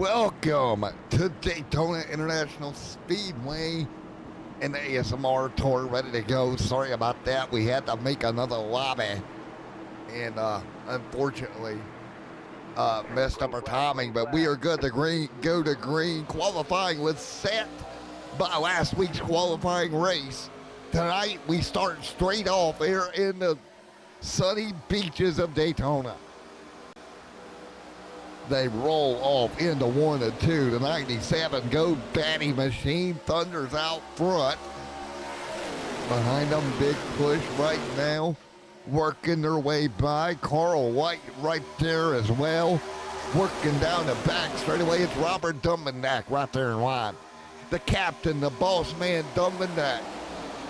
Welcome to Daytona International Speedway and the ASMR tour ready to go. Sorry about that. We had to make another lobby and unfortunately messed up our timing, but we are good to go to green. Qualifying was set by last week's qualifying race. Tonight we start straight off here in the sunny beaches of Daytona. They roll off into 1 and 2. The 97 Go Batty Machine thunders out front. Behind them, big push right now. Working their way by. Carl White right there as well. Working down the back straight away. It's Robert Dumbendak right there in line. The captain, the boss man, Dumbendak,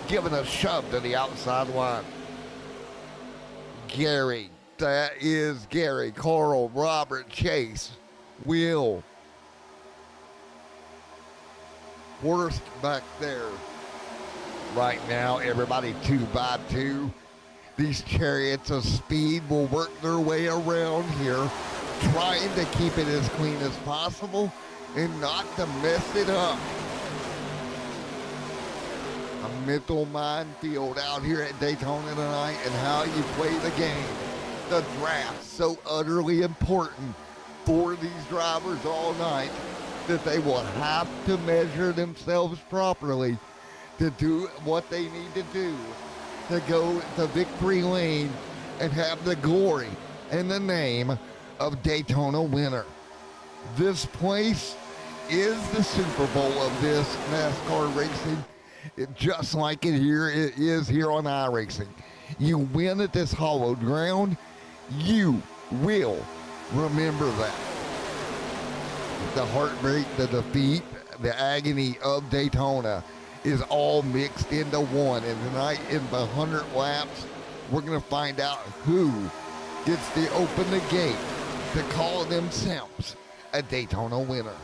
giving a shove to the outside line. Gary. That is Gary, Carl, Robert, Chase, Will. Worst back there. Right now, everybody 2 by 2. These chariots of speed will work their way around here, trying to keep it as clean as possible and not to mess it up. A mental minefield out here at Daytona tonight and how you play the game. The draft so utterly important for these drivers all night that they will have to measure themselves properly to do what they need to do to go to victory lane and have the glory and the name of Daytona winner. This place is the Super Bowl of this NASCAR racing, just like it is here on iRacing. You win at this hallowed ground, you will remember that. The heartbreak, the defeat, the agony of Daytona is all mixed into one. And tonight in the 100 laps, we're going to find out who gets to open the gate to call themselves a Daytona winner.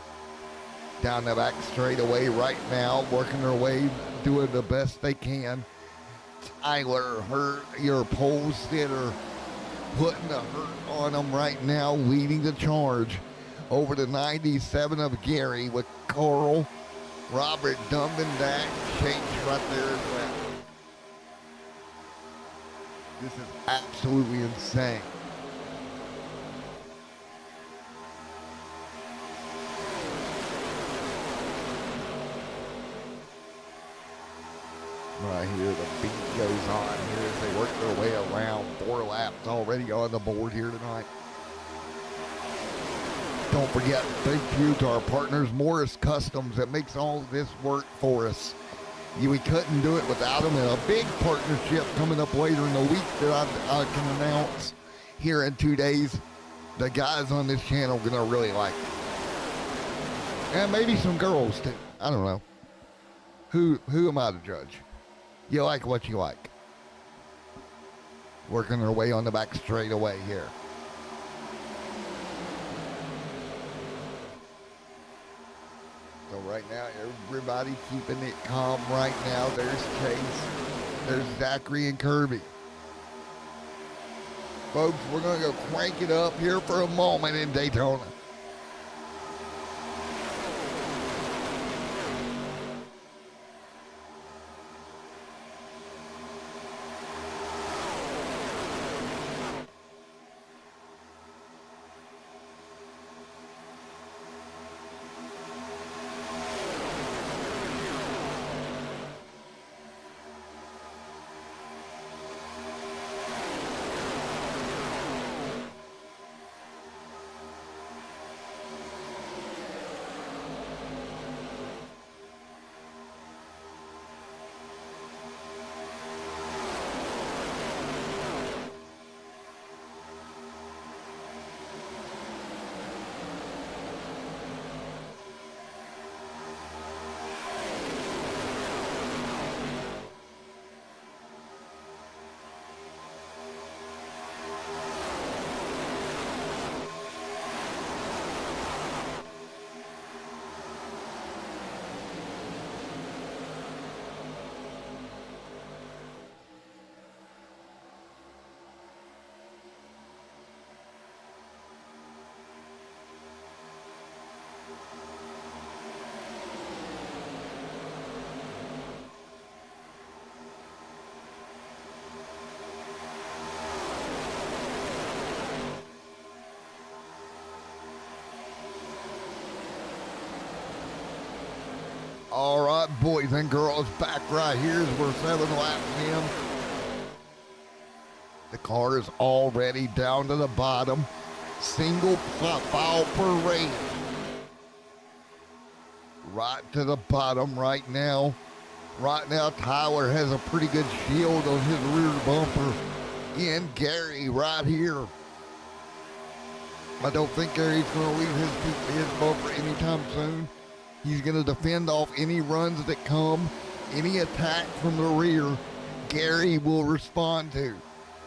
Down the back straightaway right now, working their way, doing the best they can. Tyler Hurt, your pole sitter, putting the hurt on them right now, leading the charge over the 97 of Gary with Carl, Robert Dumbendak, Chase right there as well. This is absolutely insane. Right here, the beat goes on here as they work their way around. 4 laps already on the board here tonight. Don't forget, thank you to our partners, Morris Customs, that makes all this work for us. We couldn't do it without them, and a big partnership coming up later in the week that I can announce here in 2 days. The guys on this channel are going to really like it. And maybe some girls, too. I don't know. Who am I to judge? You like what you like. Working their way on the back straightaway here. So right now, everybody keeping it calm right now. There's Chase. There's Zachary and Kirby. Folks, we're going to go crank it up here for a moment in Daytona. All right, boys and girls, back right here as we're 7 laps in. The car is already down to the bottom. Single file per race. Right to the bottom right now. Right now, Tyler has a pretty good shield on his rear bumper. And Gary right here. I don't think Gary's going to leave his bumper anytime soon. He's going to defend off any runs that come, any attack from the rear. Gary will respond to.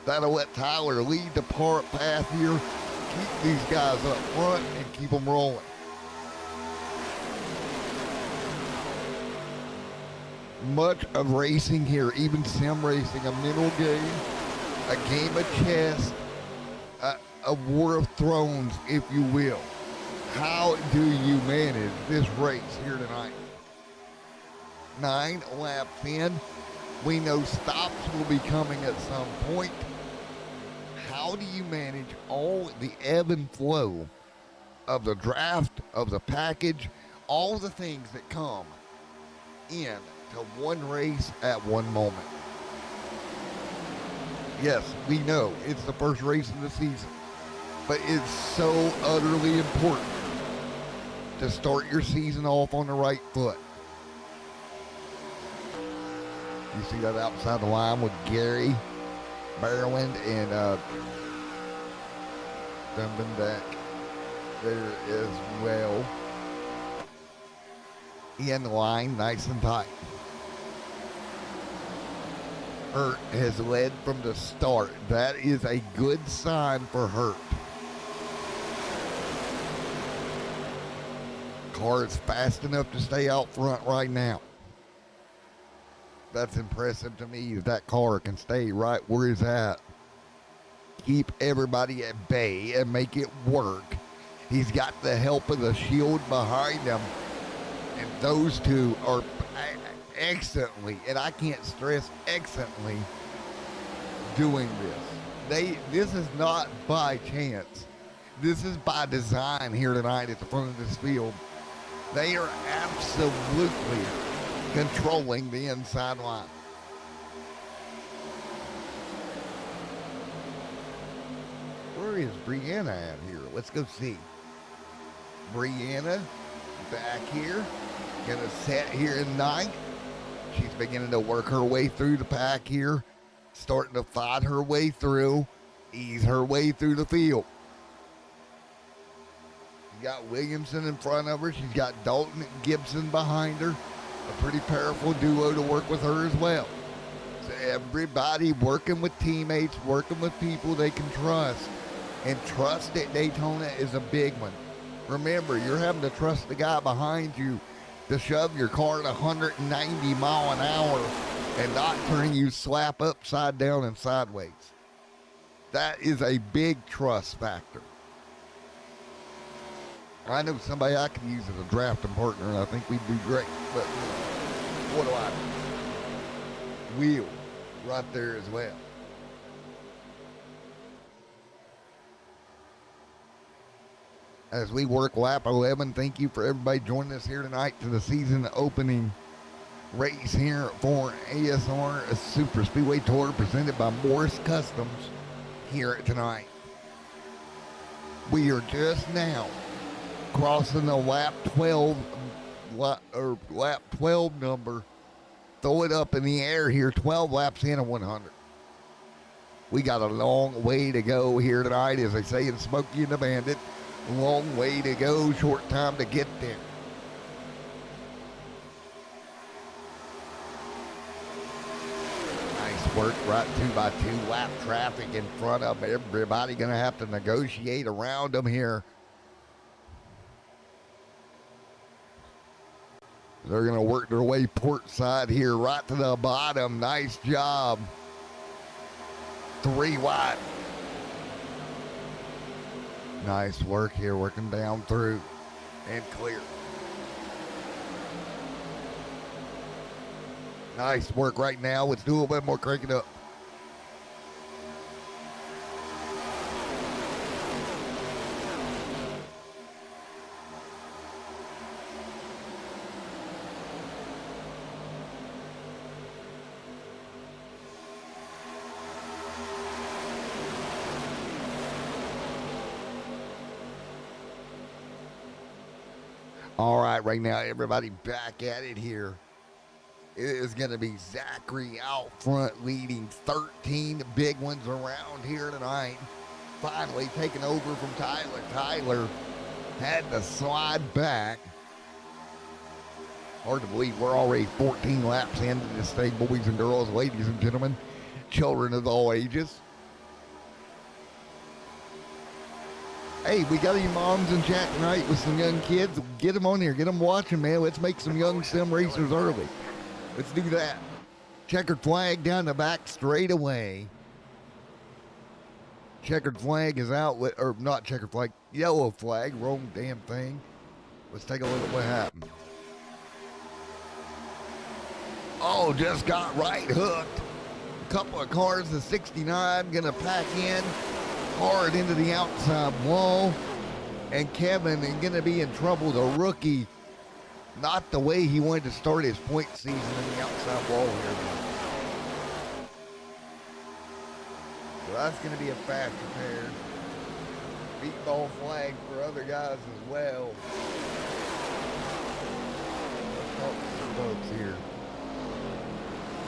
That'll let Tyler lead the path here, keep these guys up front, and keep them rolling. Much of racing here, even sim racing, a mental game, a game of chess, a war of thrones, if you will. How do you manage this race here tonight? 9 laps in. We know stops will be coming at some point. How do you manage all the ebb and flow of the draft, of the package, all the things that come in to one race at one moment? Yes, we know it's the first race of the season, but it's so utterly important to start your season off on the right foot. You see that outside the line with Gary, Maryland, and Dumbenbeck there as well. In the line, nice and tight. Hurt has led from the start. That is a good sign for Hurt. Car is fast enough to stay out front right now. That's impressive to me that car can stay right where it's at. Keep everybody at bay and make it work. He's got the help of the shield behind him. And those two are excellently, and I can't stress excellently, doing this. This is not by chance. This is by design here tonight at the front of this field. They are absolutely controlling the inside line. Where is Brianna at here? Let's go see. Brianna back here. Gonna set here in 9th. She's beginning to work her way through the pack here. Starting to fight her way through. Ease her way through the field. She's got Williamson in front of her. She's got Dalton and Gibson behind her. A pretty powerful duo to work with her as well. So everybody working with teammates, working with people they can trust. And trust at Daytona is a big one. Remember, you're having to trust the guy behind you to shove your car at 190 mile an hour and not turn you slap upside down and sideways. That is a big trust factor. I know somebody I could use as a drafting partner, and I think we'd do great. But what do I do? Wheel right there as well. As we work lap 11, thank you for everybody joining us here tonight to the season opening race here for ASR Superspeedway Tour presented by Morris Customs here tonight. We are just now crossing the lap 12 number. Throw it up in the air here, 12 laps in a 100. We got a long way to go here tonight, as they say in Smokey and the Bandit. Long way to go, short time to get there. Nice work, right 2x2 lap traffic in front of everybody. Gonna have to negotiate around them here. They're gonna work their way port side here, right to the bottom. Nice job. 3 wide. Nice work here, working down through and clear. Nice work right now. Let's do a little bit more, crank it up. All right, right now, everybody back at it here. It is going to be Zachary out front leading 13 big ones around here tonight. Finally taking over from Tyler. Tyler had to slide back. Hard to believe we're already 14 laps into this thing, boys and girls, ladies and gentlemen, children of all ages. Hey, we got any moms in chat tonight with some young kids? Get them on here. Get them watching, man. Let's make some young sim racers early. Let's do that. Checkered flag down the back straight away. Checkered flag is out, or not checkered flag, yellow flag, wrong damn thing. Let's take a look at what happened. Oh, just got right hooked. A couple of cars, the 69, gonna pack in hard into the outside wall. And Kevin is gonna be in trouble, the rookie. Not the way he wanted to start his point season in the outside wall here. So that's going to be a fast repair. Beat ball flag for other guys as well. Let's talk to some folks here.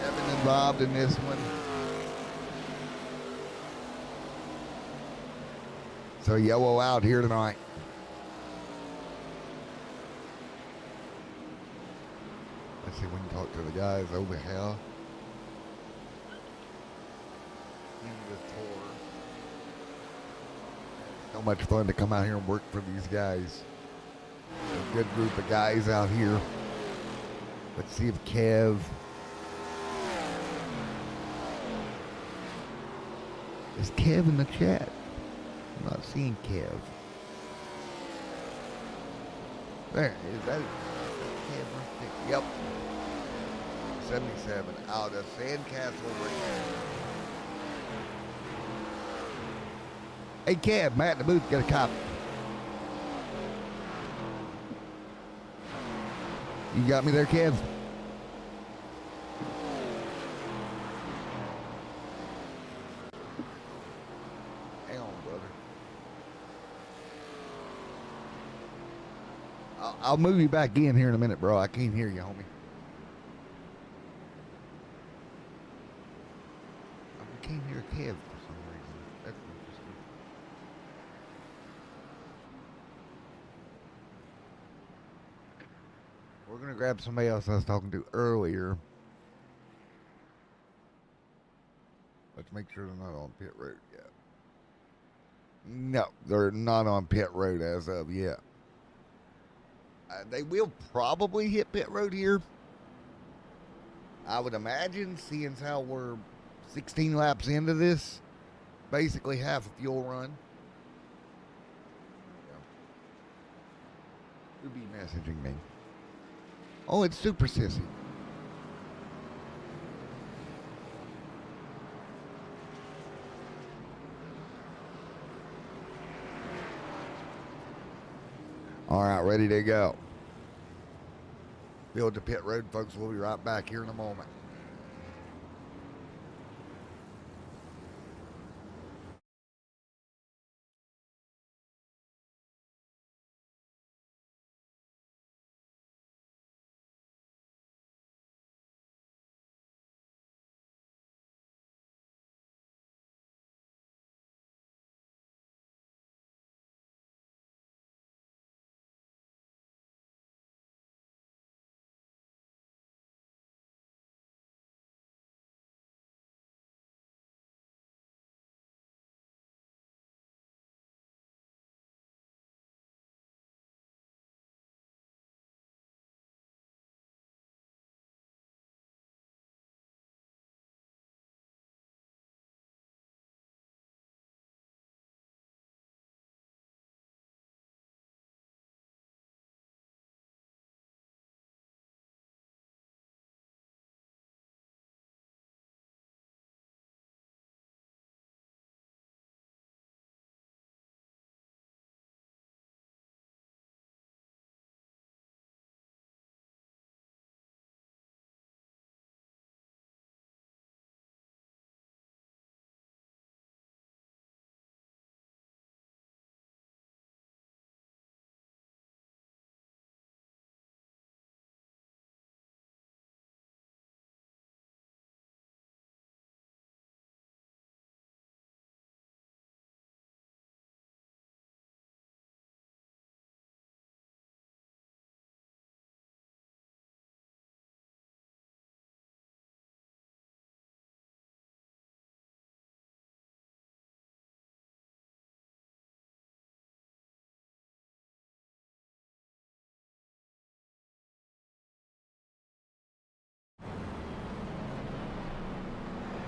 Kevin involved in this one. So yellow out here tonight. Let's see if we can talk to the guys over here. So much fun to come out here and work for these guys. A good group of guys out here. Let's see if Kev. Is Kev in the chat? I'm not seeing Kev. There, is that Kev right there? Yep. 77 out of Sandcastle right there. Hey, Kev, Matt in the booth, get a copy. You got me there, Kev? Hang on, brother. I'll move you back in here in a minute, bro. I can't hear you, homie. I can't hear Kev for some reason. That's interesting. We're going to grab somebody else I was talking to earlier. Let's make sure they're not on pit road yet. No, they're not on pit road as of yet. They will probably hit pit road here. I would imagine, seeing how we're 16 laps into this, basically half a fuel run. Who'll be messaging me? Oh, it's Super Sissy. All right, ready to go. Build to pit road, folks. We'll be right back here in a moment.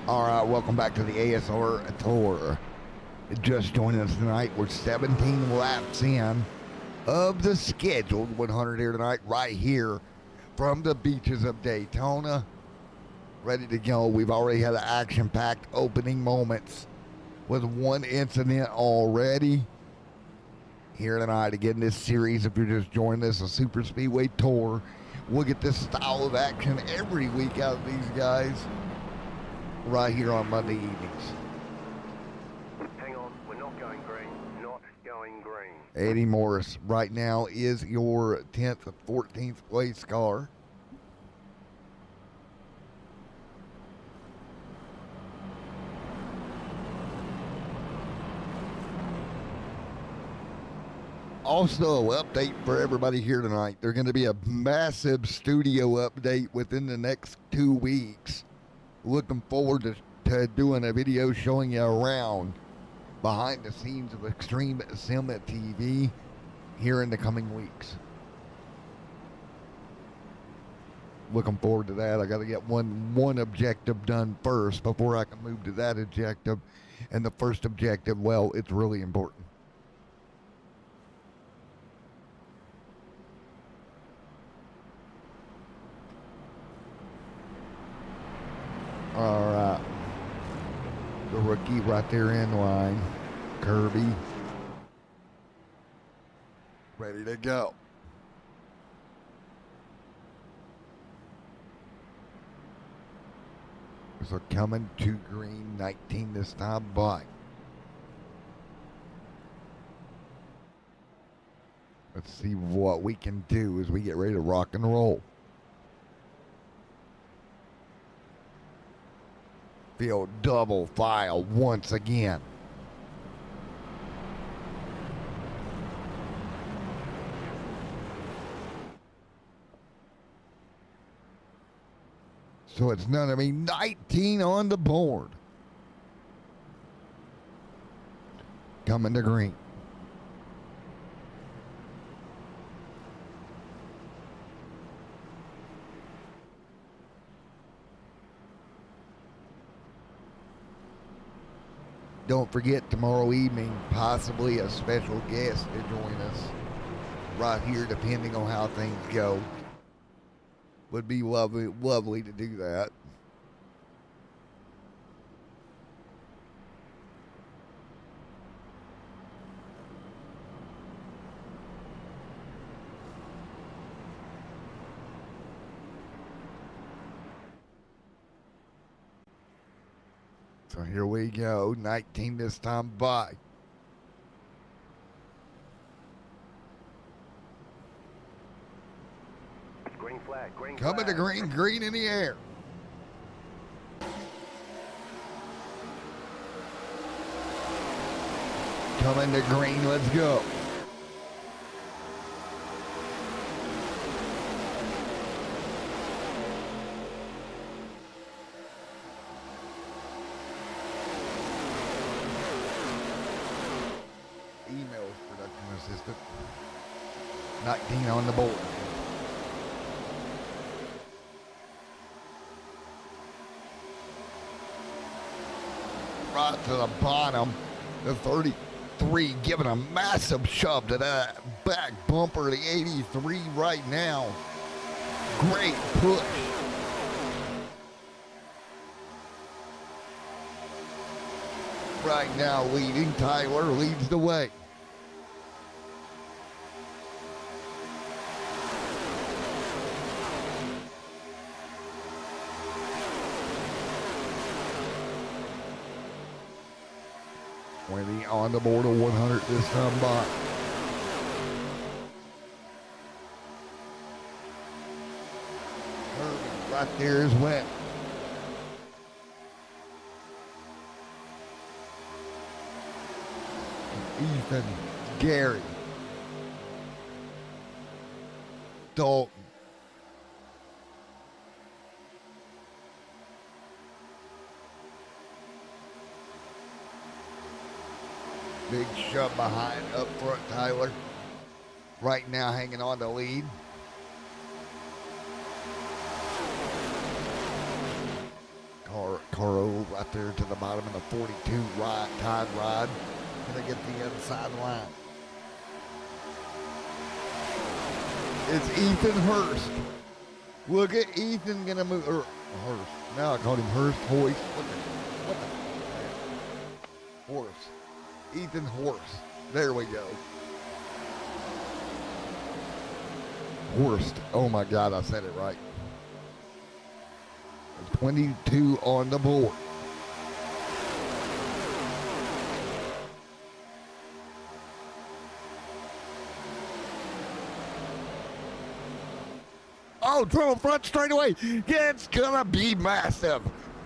All right, welcome back to the ASR Tour. Just joining us tonight, we're 17 laps in of the scheduled 100 here tonight, right here from the beaches of Daytona. Ready to go. We've already had an action-packed opening moments with one incident already here tonight. Again, this series, if you're just joining us, a Superspeedway Tour, we'll get this style of action every week out of these guys right here on Monday evenings. Hang on, we're not going green, not going green. Eddie Morris right now is your 10th and 14th place car. Also, update for everybody here tonight. There's going to be a massive studio update within the next 2 weeks. Looking forward to doing a video showing you around behind the scenes of Extreme Sim TV here in the coming weeks. Looking forward to that. I got to get one objective done first before I can move to that objective. And the first objective, well, it's really important. All right. The rookie right there in line. Kirby. Ready to go. So coming to green, 19 this time by. Let's see what we can do as we get ready to rock and roll. Field double file once again. So it's none of me. 19 on the board. Coming to green. Don't forget, tomorrow evening, possibly a special guest to join us right here, depending on how things go. Would be lovely to do that. So here we go, 19 this time by. Green flag, green Coming flag. to green, green in the air. Coming to green, let's go. Emails, production assistant. 19 on the board. Right to the bottom, the 33 giving a massive shove to that back bumper, the 83 right now. Great push. Right now leading, Tyler leads the way. Winnie on the board of 100 this time by. Irving right there is wet. Ethan, Gary, Dalton. Big shove behind, up front, Tyler. Right now hanging on the lead. car over right there to the bottom of the 42 right tide rod. Gonna get the inside line. It's Ethan Hurst. Look at Ethan gonna move, or Hurst. Now I called him Hurst. Hoist. What the? Horse. Ethan Horse. There we go. Horst. Oh my God, I said it right. 22 on the board. Oh, throw front straightaway. Yeah, it's gonna be massive.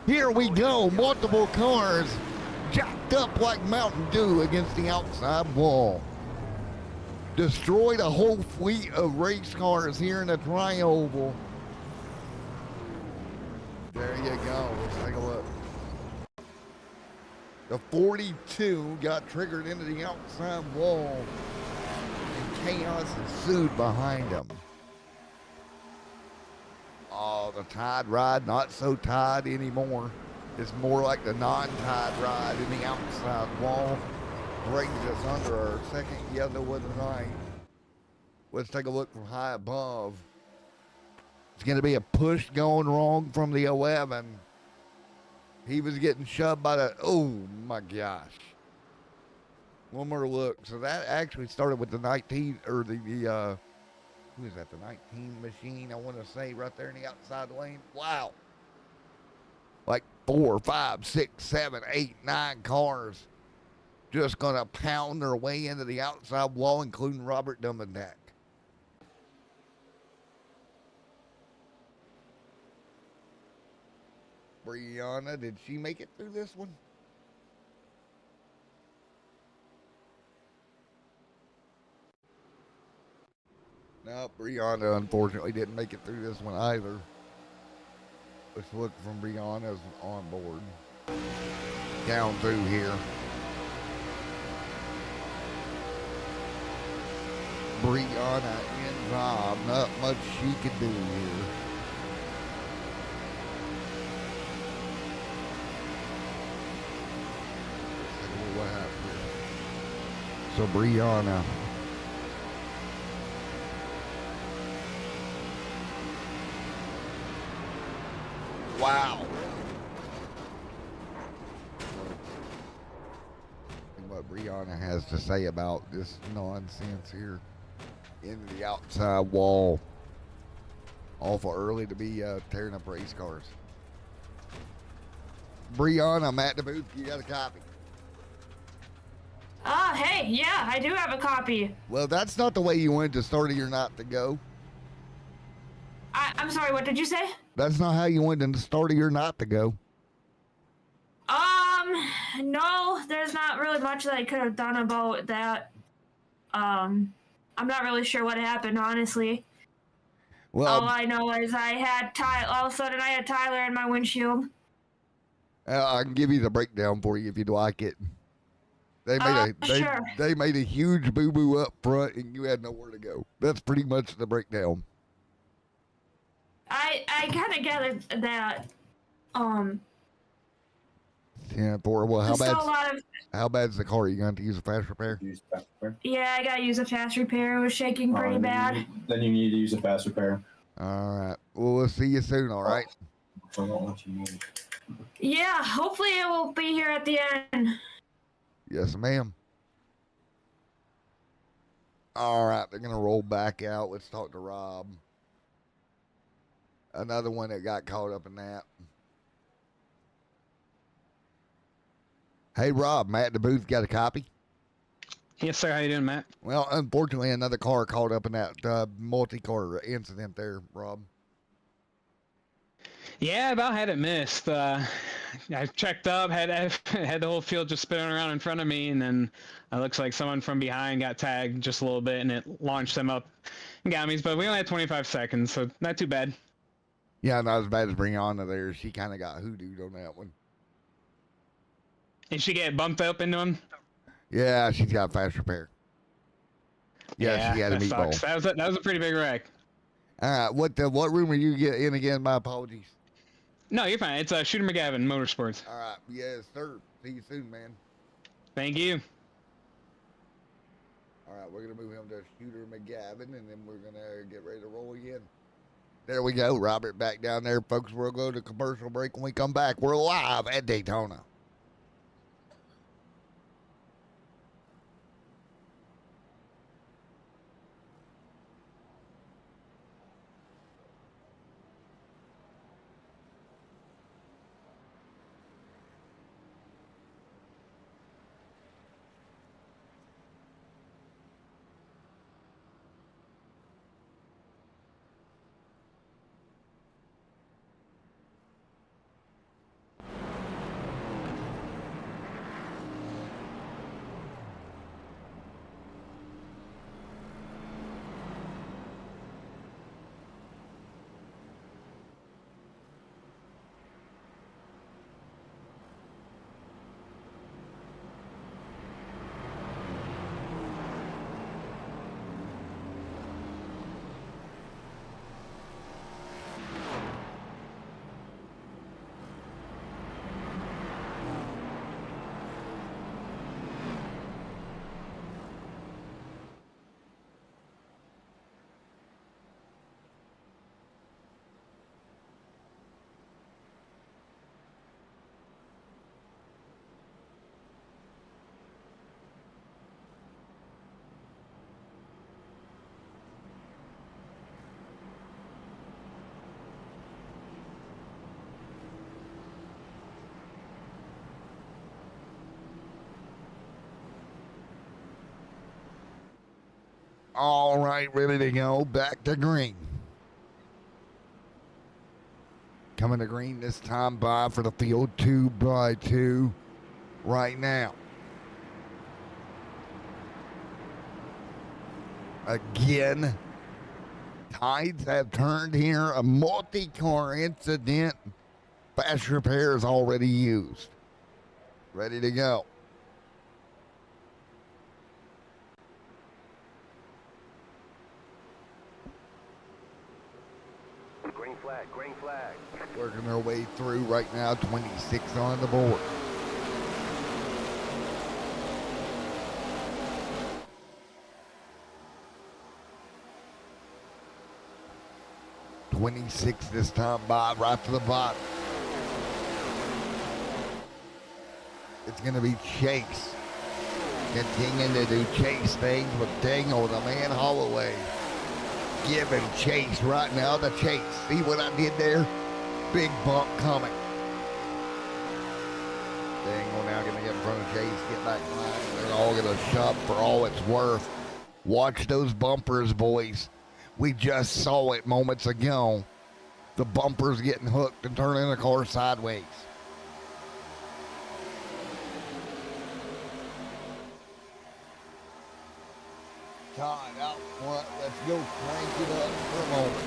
Here we go. Multiple cars jacked up like Mountain Dew against the outside wall. Destroyed a whole fleet of race cars here in the tri-oval. There you go. Let's take a look. The 42 got triggered into the outside wall, and chaos ensued behind them. Oh, the tide ride, not so tied anymore. It's more like the non-tide ride in the outside wall. Brings us under our second yellow of the night. Let's take a look from high above. It's going to be a push going wrong from the 11. He was getting shoved by the, oh my gosh. One more look. So that actually started with the 19, or the who is that, the 19 machine, I want to say, right there in the outside lane. Wow. Like 4, 5, 6, 7, 8, 9 cars just going to pound their way into the outside wall, including Robert Dummendack. Brianna, did she make it through this one? No, Brianna unfortunately didn't make it through this one either. Let's look from Brianna's on board. Down through here. Brianna and Rob, not much she could do here. What happened here? So Brianna. Wow. And what Brianna has to say about this nonsense here into the outside wall. Awful early to be tearing up race cars. Brianna, Matt DeBooth, you got a copy? Hey, yeah, I do have a copy. Well, that's not the way you wanted the start of your night to go. I'm sorry, what did you say? That's not how you wanted the start of your night to go. No, there's not really much that I could have done about that. I'm not really sure what happened, honestly. Well, all I know is all of a sudden I had Tyler in my windshield. I can give you the breakdown for you if you'd like it. Sure. They made a huge boo-boo up front and you had nowhere to go. That's pretty much the breakdown. I kind of gathered that, 10-4. Well, how bad's the car? You going to use a fast repair? Use fast repair. Yeah, I gotta use a fast repair. It was shaking pretty bad. Then you need to use a fast repair. All right. Well, we'll see you soon, all right? I won't let you move. Yeah, hopefully it will be here at the end. Yes, ma'am. All right, they're going to roll back out. Let's talk to Rob. Another one that got caught up in that. Hey, Rob, Matt DeBooth got a copy? Yes, sir. How you doing, Matt? Well, unfortunately, another car caught up in that multi-car incident there, Rob. Yeah, about had it missed. I checked up, had the whole field just spinning around in front of me, and then it looks like someone from behind got tagged just a little bit, and it launched them up and got me. But we only had 25 seconds, so not too bad. Yeah, not as bad as Brianna there. She kind of got hoodooed on that one. Did she get bumped up into him? Yeah, she's got fast repair. Yeah, she had a meatball. Sucks. That was a pretty big wreck. All right, what room are you in again? My apologies. No, you're fine. It's Shooter McGavin Motorsports. All right. Yes, sir. See you soon, man. Thank you. All right, we're going to move him to Shooter McGavin, and then we're going to get ready to roll again. There we go. Robert back down there. Folks, we'll go to commercial break. When we come back, we're live at Daytona. All right, ready to go. Back to green. Coming to green this time by for the field 2x2 right now. Again, tides have turned here. A multi-car incident. Fast repair is already used. Ready to go. Green flag, green flag. Working their way through right now. 26 on the board. .26 this time by, right to the bottom. It's going to be Chase. Continuing to do Chase things with Dingle, the man Holloway. Giving Chase right now the Chase. See what I did there? Big bump coming. Dingle now going to get in front of Chase, get back in line. They're all going to shove for all it's worth. Watch those bumpers, boys. We just saw it moments ago. The bumpers getting hooked and turning the car sideways. Todd out front. Let's go crank it up for a moment.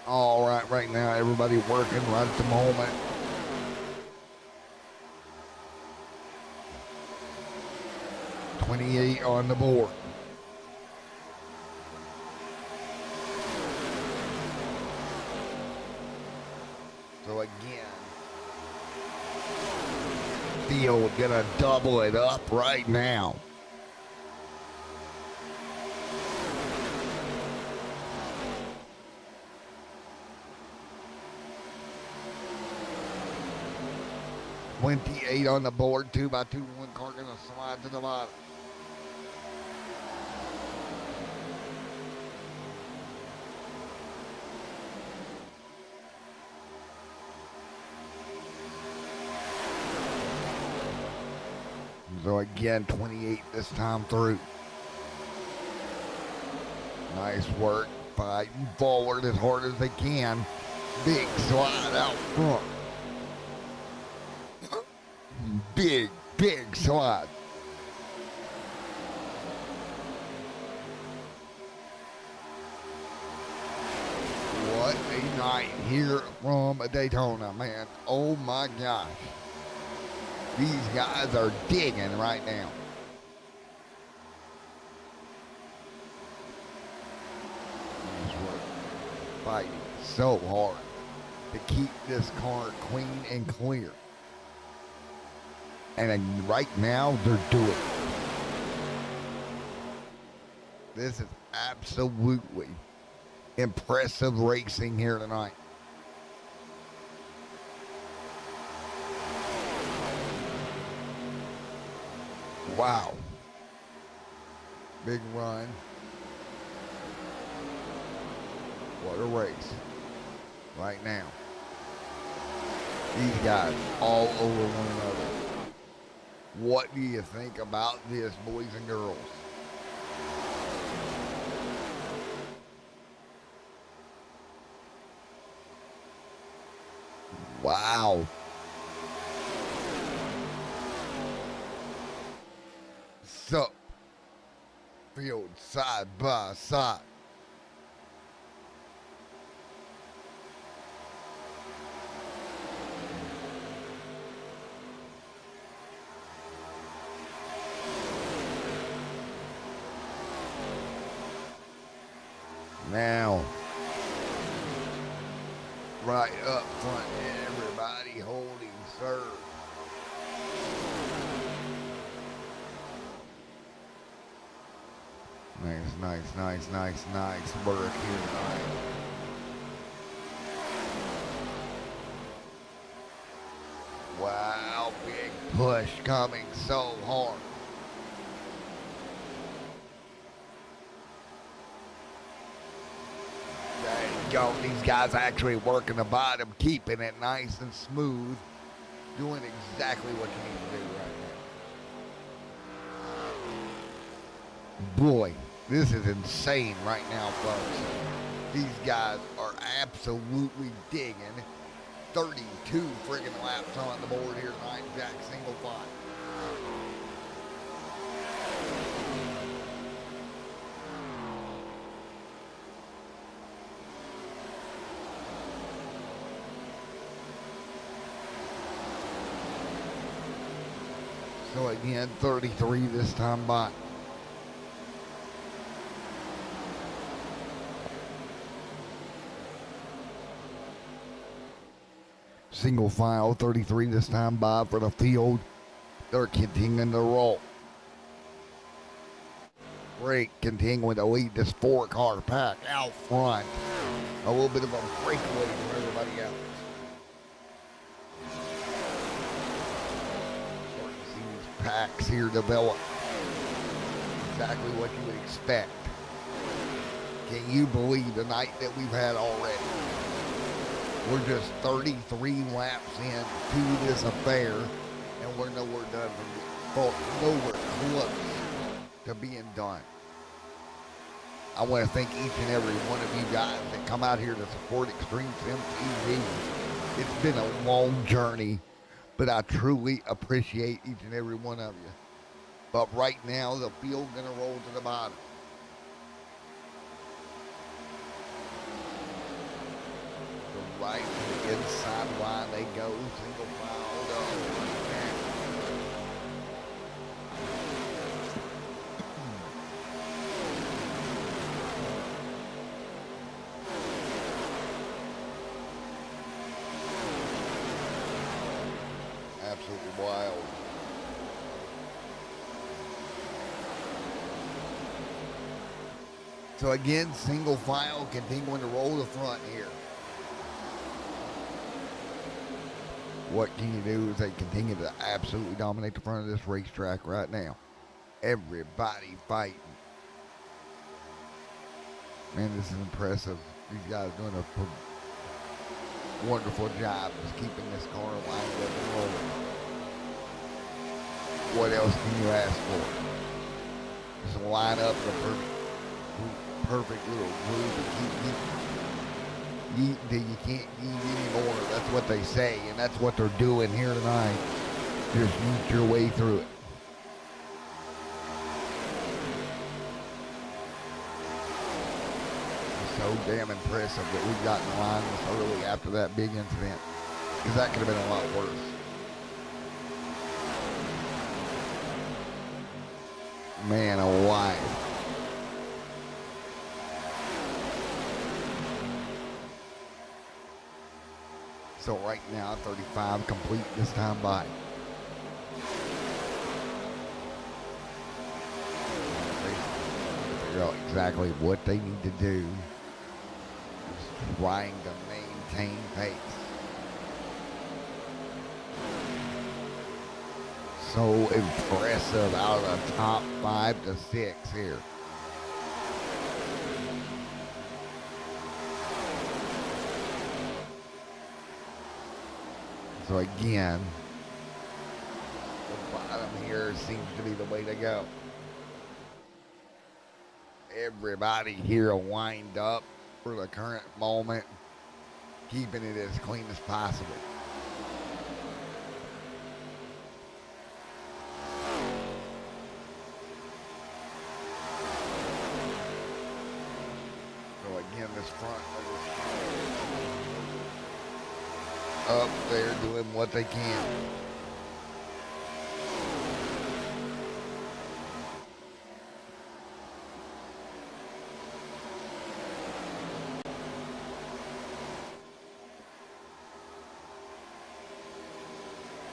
All right now, everybody working right at the moment. .28 on the board. So again, field gonna double it up right now. .28 on the board, 2x2, one car gonna slide to the bottom. So again, 28 this time through. Nice work, fighting forward as hard as they can. Big slide out front. Big slide. What a night here from Daytona, man. Oh my gosh. These guys are digging right now. Fighting so hard to keep this car clean and clear. And right now, they're doing it. This is absolutely impressive racing here tonight. Wow. Big run. What a race. Right now. These guys all over one another. What do you think about this, boys and girls? Wow. So, field side by side. Now, right up front, everybody holding serve. Nice work here tonight. Wow, big push coming so hard. There you go. These guys actually working the bottom, keeping it nice and smooth, doing exactly what you need to do right now. Boy, this is insane right now, folks. These guys are absolutely digging. 32 friggin' laps on the board here tonight, Jack single file. So again, 33 this time by. Single file, 33 this time by for the field. They're continuing to roll. Break continuing to lead this 4-car pack out front. A little bit of a breakaway from everybody else. Starting to see these packs here develop. Exactly what you would expect. Can you believe the night that we've had already? We're just 33 laps into this affair, and we're nowhere done nowhere close to being done. I want to thank each and every one of you guys that come out here to support Extreme Sim TV. It's been a long journey, but I truly appreciate each and every one of you. But right now, the field's gonna roll to the bottom. Right to the inside line they go, single file up. Absolutely wild. So again, single file continuing to roll the front here. What can you do is they continue to absolutely dominate the front of this racetrack right now. Everybody fighting. Man, this is impressive. These guys doing a wonderful job just keeping this car lined up and rolling. What else can you ask for? Just line up in a perfect little groove and keep yeet until you can't yeet anymore. That's what they say, and that's what they're doing here tonight. Just yeet your way through it. It's so damn impressive that we got in the line this early after that big incident, because that could have been a lot worse. Man alive. So right now, 35 complete this time by. They figure out exactly what they need to do. Just trying to maintain pace. So impressive out of the top 5 to 6 here. So again, the bottom here seems to be the way to go. Everybody here wind up for the current moment, keeping it as clean as possible. So again, this front up there doing what they can.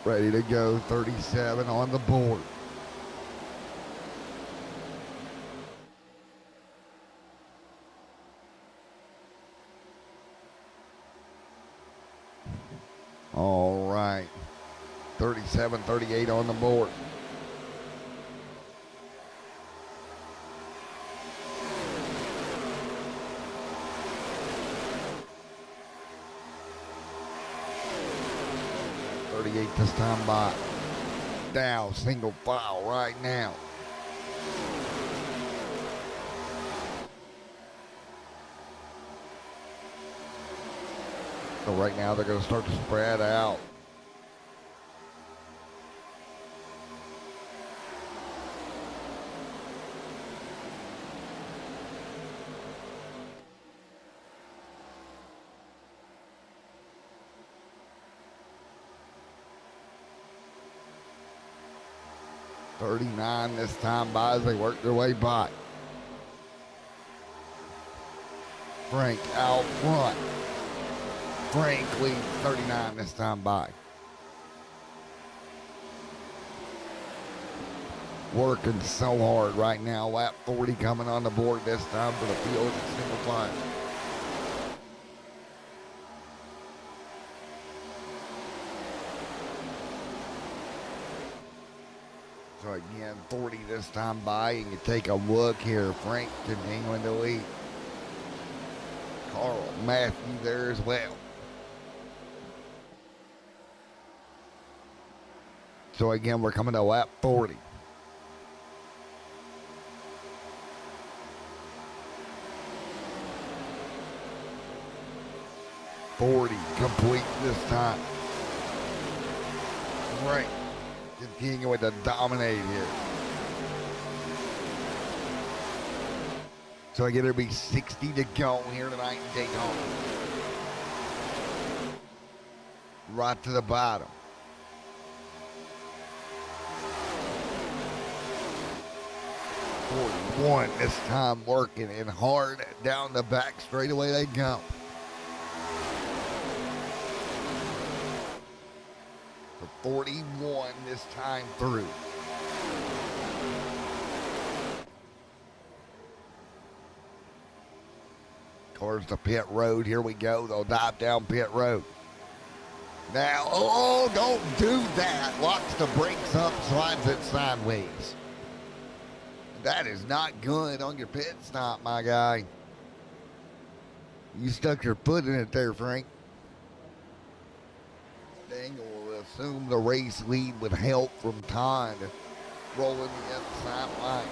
Ready to go, 37 on the board. All right, 37, 38 on the board. This time by. Down single file right now. So right now they're going to start to spread out. .39 this time by as they work their way by. Frank out front. Frank leads 39 this time by. Working so hard right now. Lap 40 coming on the board this time for the field at single file. So again, 40 this time by, and you take a look here. Frank continuing to lead. Carl Matthew there as well. So again, we're coming to lap 40. Complete this time. Right. Continuing to dominate here. So again, there'll be 60 to go here tonight in Daytona. Right to the bottom. 41 this time, working and hard down the back straightaway they go. For 41 this time through. Towards the pit road, here we go. They'll dive down pit road. Now, oh, don't do that. Locks the brakes up, slides it sideways. That is not good on your pit stop, my guy. You stuck your foot in it there, Frank. Daniel will assume the race lead with help from Todd rolling the inside line.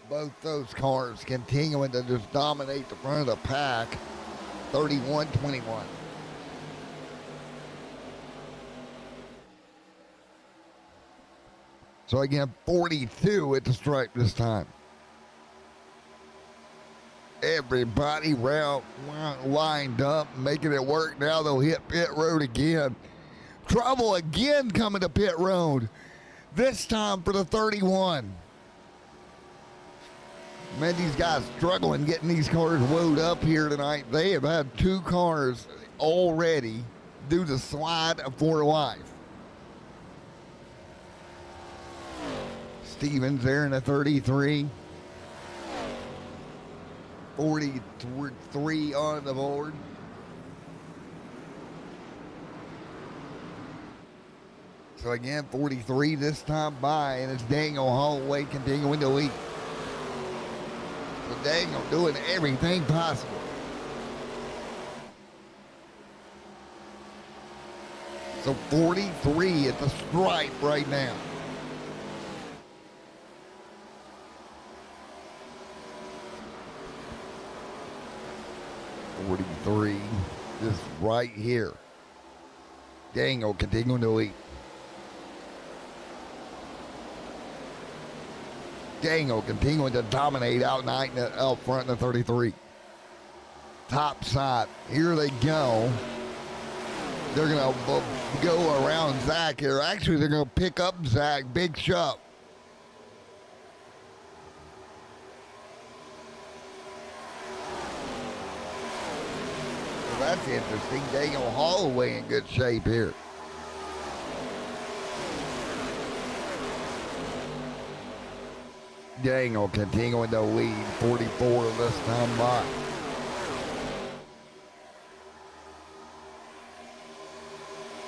Both those cars continuing to just dominate the front of the pack. 31-21. So again, 42 at the stripe this time. Everybody lined up, making it work. Now they'll hit pit road again. Trouble again coming to pit road. This time for the 31. Man, these guys struggling getting these cars woed up here tonight. They have had 2 cars already do the slide for life. Stevens there in the 33. 43 on the board. So again, 43 this time by, and it's Daniel Holloway continuing to lead. So Daniel doing everything possible. So 43 at the stripe right now. Just right here. Daniel continuing to lead. Daniel continuing to dominate out front in the 33. Top side. Here they go. They're going to go around Zach here. Actually, they're going to pick up Zach. Big shove. Well, that's interesting. Daniel Holloway in good shape here. Daniel continuing to lead, 44 this time by.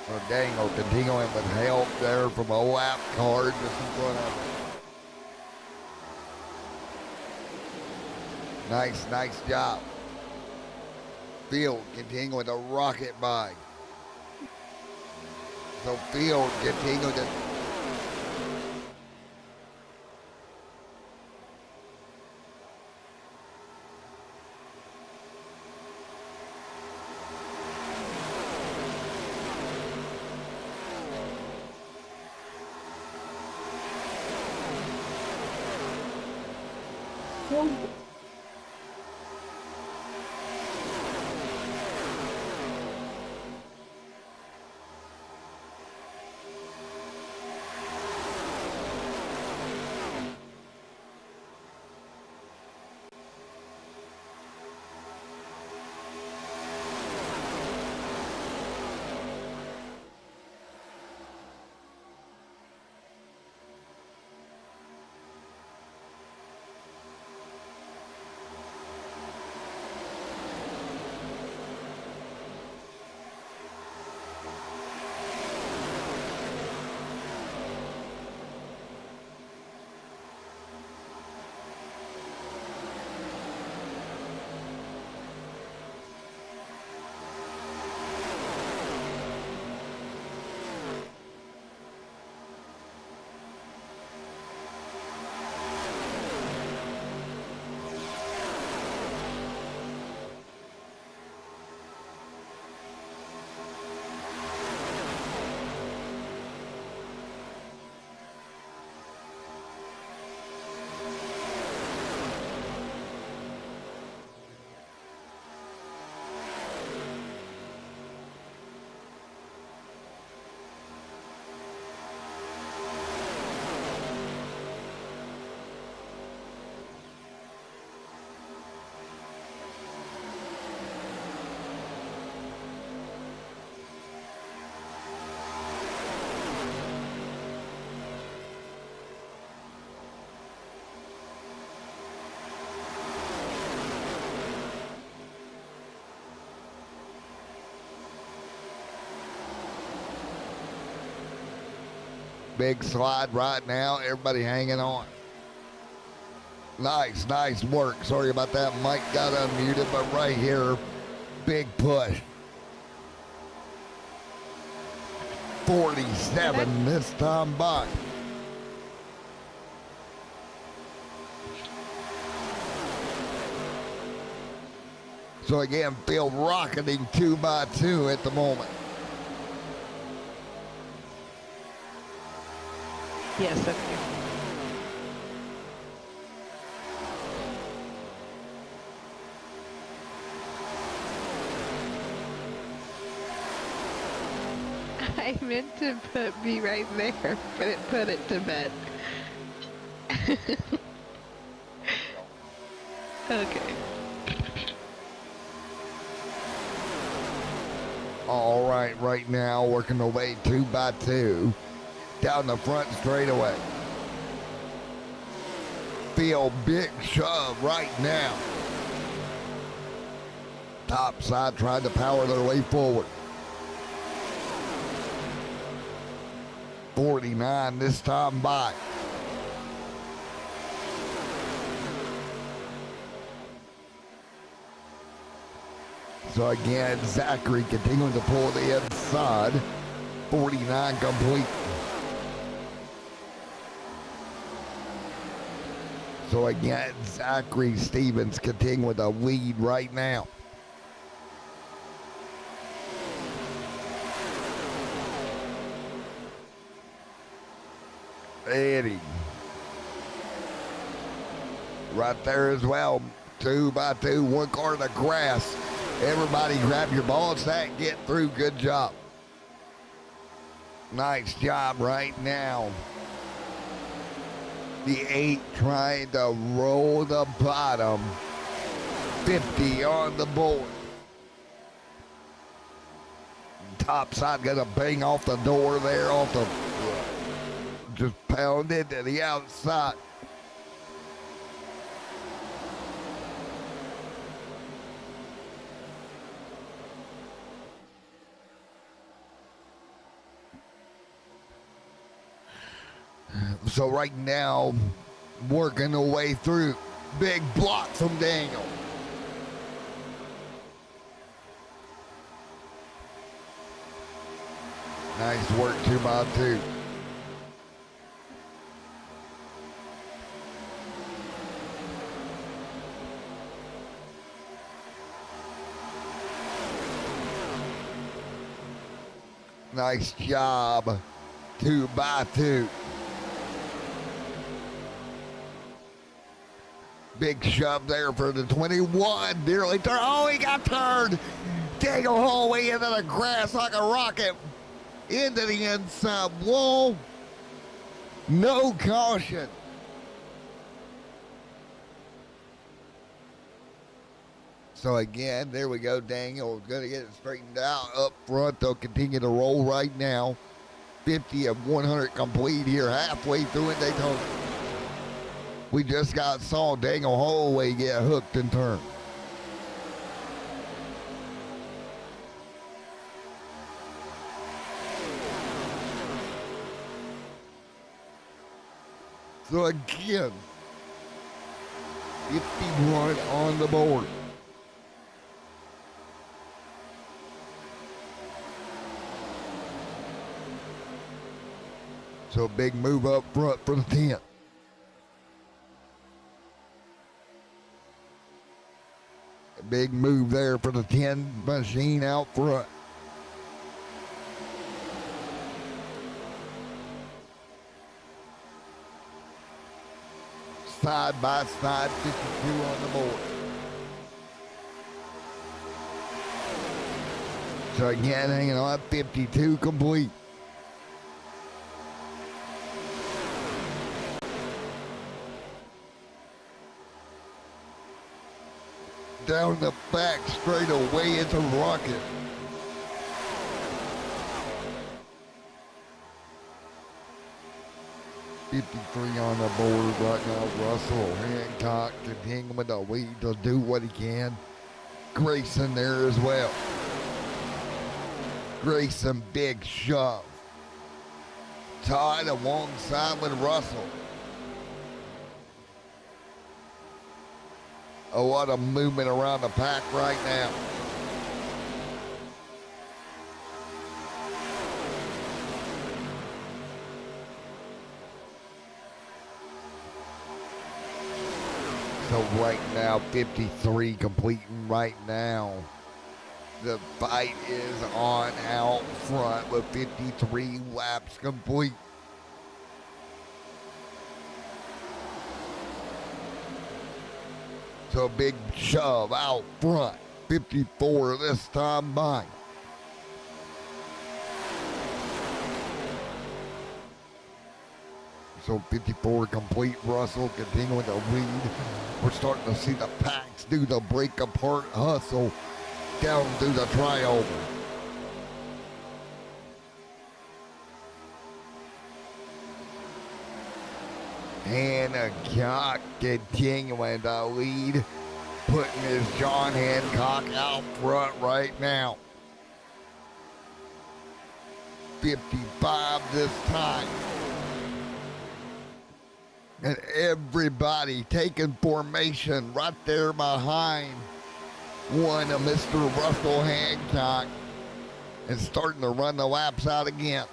So Daniel continuing with help there from a lap car just in front of him. Nice job. Field continuing to rocket by. So Field continuing to big slide right now. Everybody hanging on. Nice work. Sorry about that. Mike got unmuted, but right here, big push. 47 this time by. So again, field rocketing 2 by 2 at the moment. Yes, okay. I meant to put be right there, but it put it to bed. Okay. All right now, working our way 2 by 2 down the front straightaway. Feel big shove right now. Top side trying to power their way forward. 49 this time by. So again, Zachary continuing to pull the inside. 49 complete. So again, Zachary Stevens continuing with a lead right now. Eddie. Right there as well. 2 by 2, 1 car in the grass. Everybody grab your ball sack, get through. Good job. Nice job right now. The 8 trying to roll the bottom. 50 on the board. Top side gonna bang off the door there, off the, just pound it to the outside. So right now, working their way through. Big block from Daniel. Nice work, 2 by 2. Nice job, 2 by 2. Big shove there for the 21. Nearly turned. Oh, he got turned. Daniel Holloway into the grass like a rocket. Into the inside wall. No caution. So again, there we go. Daniel going to get it straightened out up front. They'll continue to roll right now. 50 of 100 complete here, halfway through in Daytona. We just saw Daniel Holloway get hooked and turned. So again, 51 on the board. So big move up front for the 10. Big move there for the 10 machine out front. Side by side, 52 on the board. So again, hanging on, 52 complete. Down the back straight away, it's a rocket. $53 on the board right now. Russell Hancock continuing with the lead to do what he can. Grayson there as well. Grayson, big shove. Tied alongside with Russell. A lot of movement around the pack right now. So right now, 53 completing right now. The fight is on out front with 53 laps complete. So a big shove out front. 54 this time by. So 54 complete. Russell continuing to lead. We're starting to see the packs do the break apart hustle down through the trioval. Hancock continuing to lead, putting his John Hancock out front right now. 55 this time. And everybody taking formation right there behind one of Mr. Russell Hancock and starting to run the laps out again.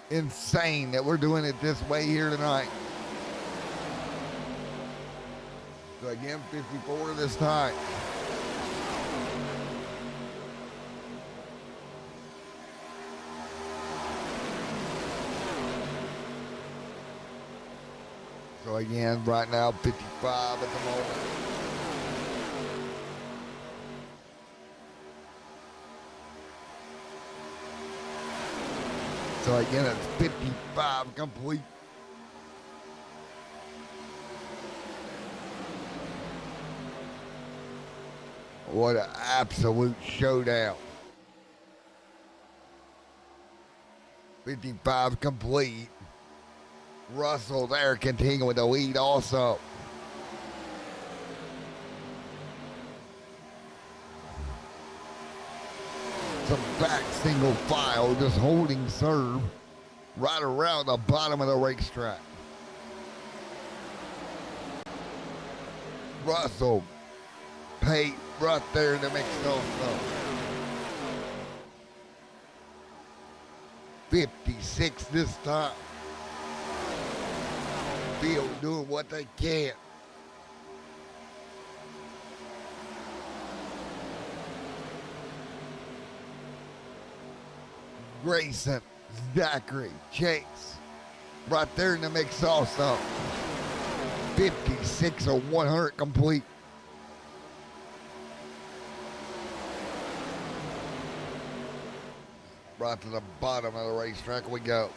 Insane that we're doing it this way here tonight. So again, 54 this time. So again, right now, 55 at the moment. So again, it's 55 complete. What an absolute showdown. 55 complete. Russell there continuing to lead also. Some back single file just holding serve right around the bottom of the racetrack. Russell, Pate right there in the mix also. 56 this time. Field doing what they can. Grayson, Zachary, Chase, right there in the mix also. 56 or 100 complete. Right to the bottom of the racetrack we go.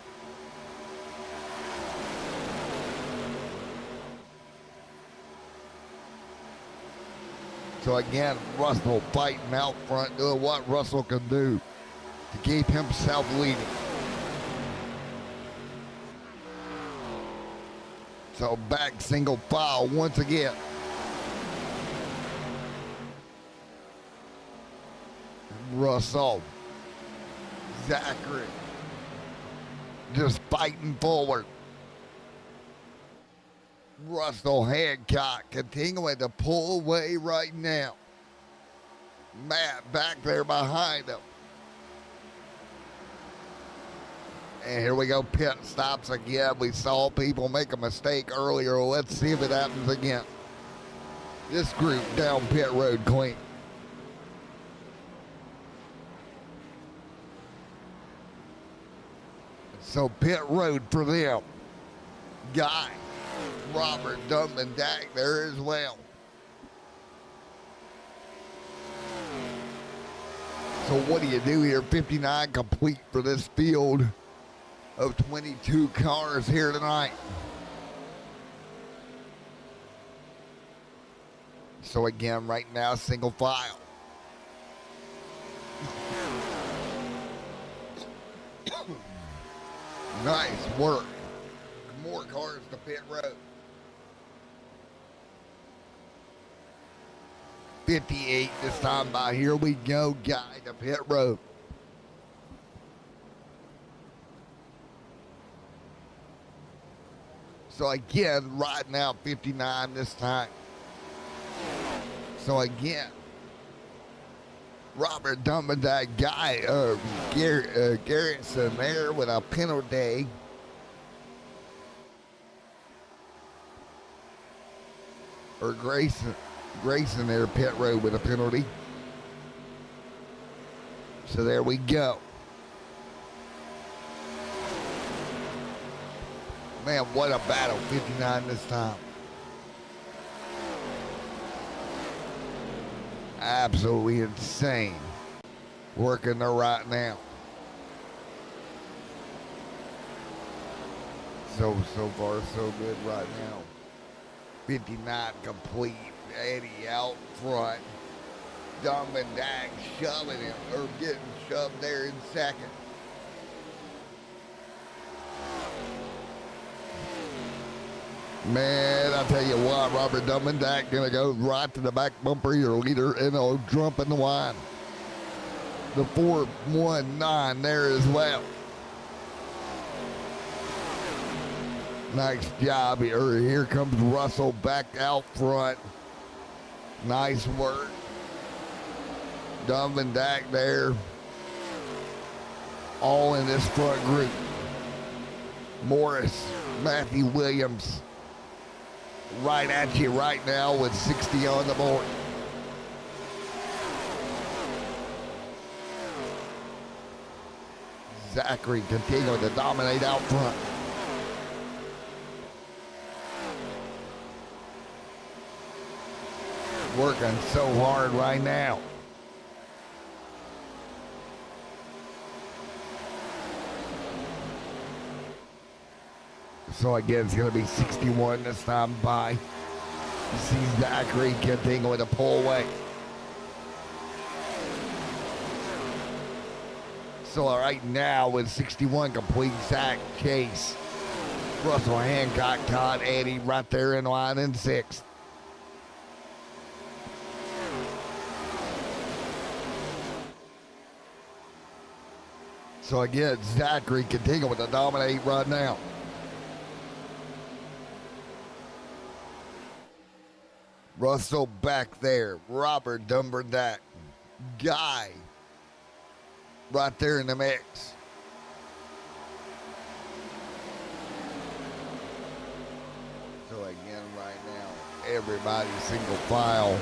So again, Russell fighting out front, doing what Russell can do to keep himself leading. So back single file once again. Russell, Zachary, just fighting forward. Russell Hancock continuing to pull away right now. Matt back there behind him. And here we go, pit stops again. We saw people make a mistake earlier. Let's see if it happens again. This group down pit road clean. So pit road for them. Guy, Robert, Dunman, Dak there as well. So what do you do here? 59 complete for this field of 22 cars here tonight. So again, right now, single file. Nice work. More cars to pit road. 58 this time by. Here we go, guy to pit road. So again, right now, 59 this time. So again, Robert dumping that guy, Garrettson there with a penalty. or Grayson there pit road with a penalty. So there we go. Man, what a battle. 59 this time. Absolutely insane. Working there right now. So far, so good right now. 59 complete. Eddie out front. Dumb and Dag shoving him, or getting shoved there in second. Man, I tell you what, Robert Dummendak gonna go right to the back bumper, your leader, and a jump in the wine. The 419 there as well. Nice job here. Here comes Russell back out front. Nice work. Dummendak there. All in this front group. Morris, Matthew Williams. Right at you right now with 60 on the board. Zachary continuing to dominate out front. Working so hard right now. So again, it's going to be 61 this time by. You see Zachary continuing to pull away. So right now with 61 complete, Zach Chase. Russell Hancock, Todd Eddy right there in line in sixth. So again, Zachary continuing to dominate right now. Russell back there. Robert Dumberdack. Guy right there in the mix. So again, right now, everybody single file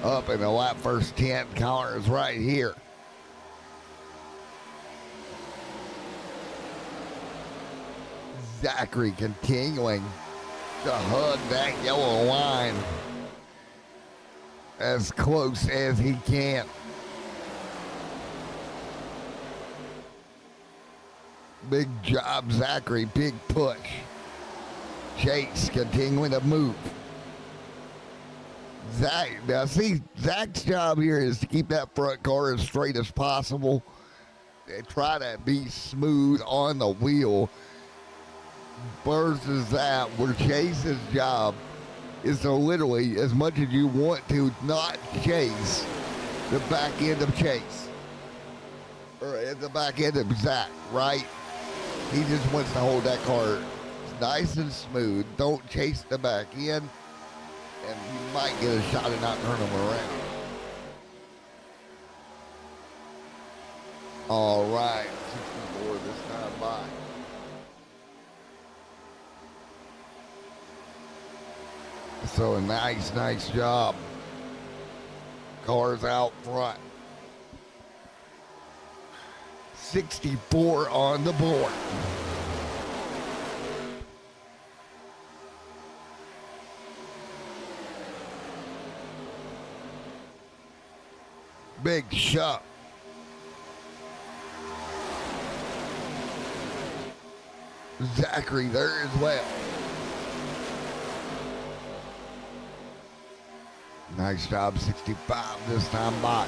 up in the lap first 10 cars right here. Zachary continuing to hug that yellow line as close as he can. Big job, Zachary. Big push. Chase continuing to move. Zach, now see, Zach's job here is to keep that front car as straight as possible and try to be smooth on the wheel. Versus that, where Chase's job is to literally, as much as you want to, not chase the back end of Chase. Or at the back end of Zach, right? He just wants to hold that car nice and smooth. Don't chase the back end, and you might get a shot at not turning him around. All right, 64 this time by. So a nice job. Cars out front. 64 on the board. Big shot. Zachary there as well. Nice job, 65 this time by.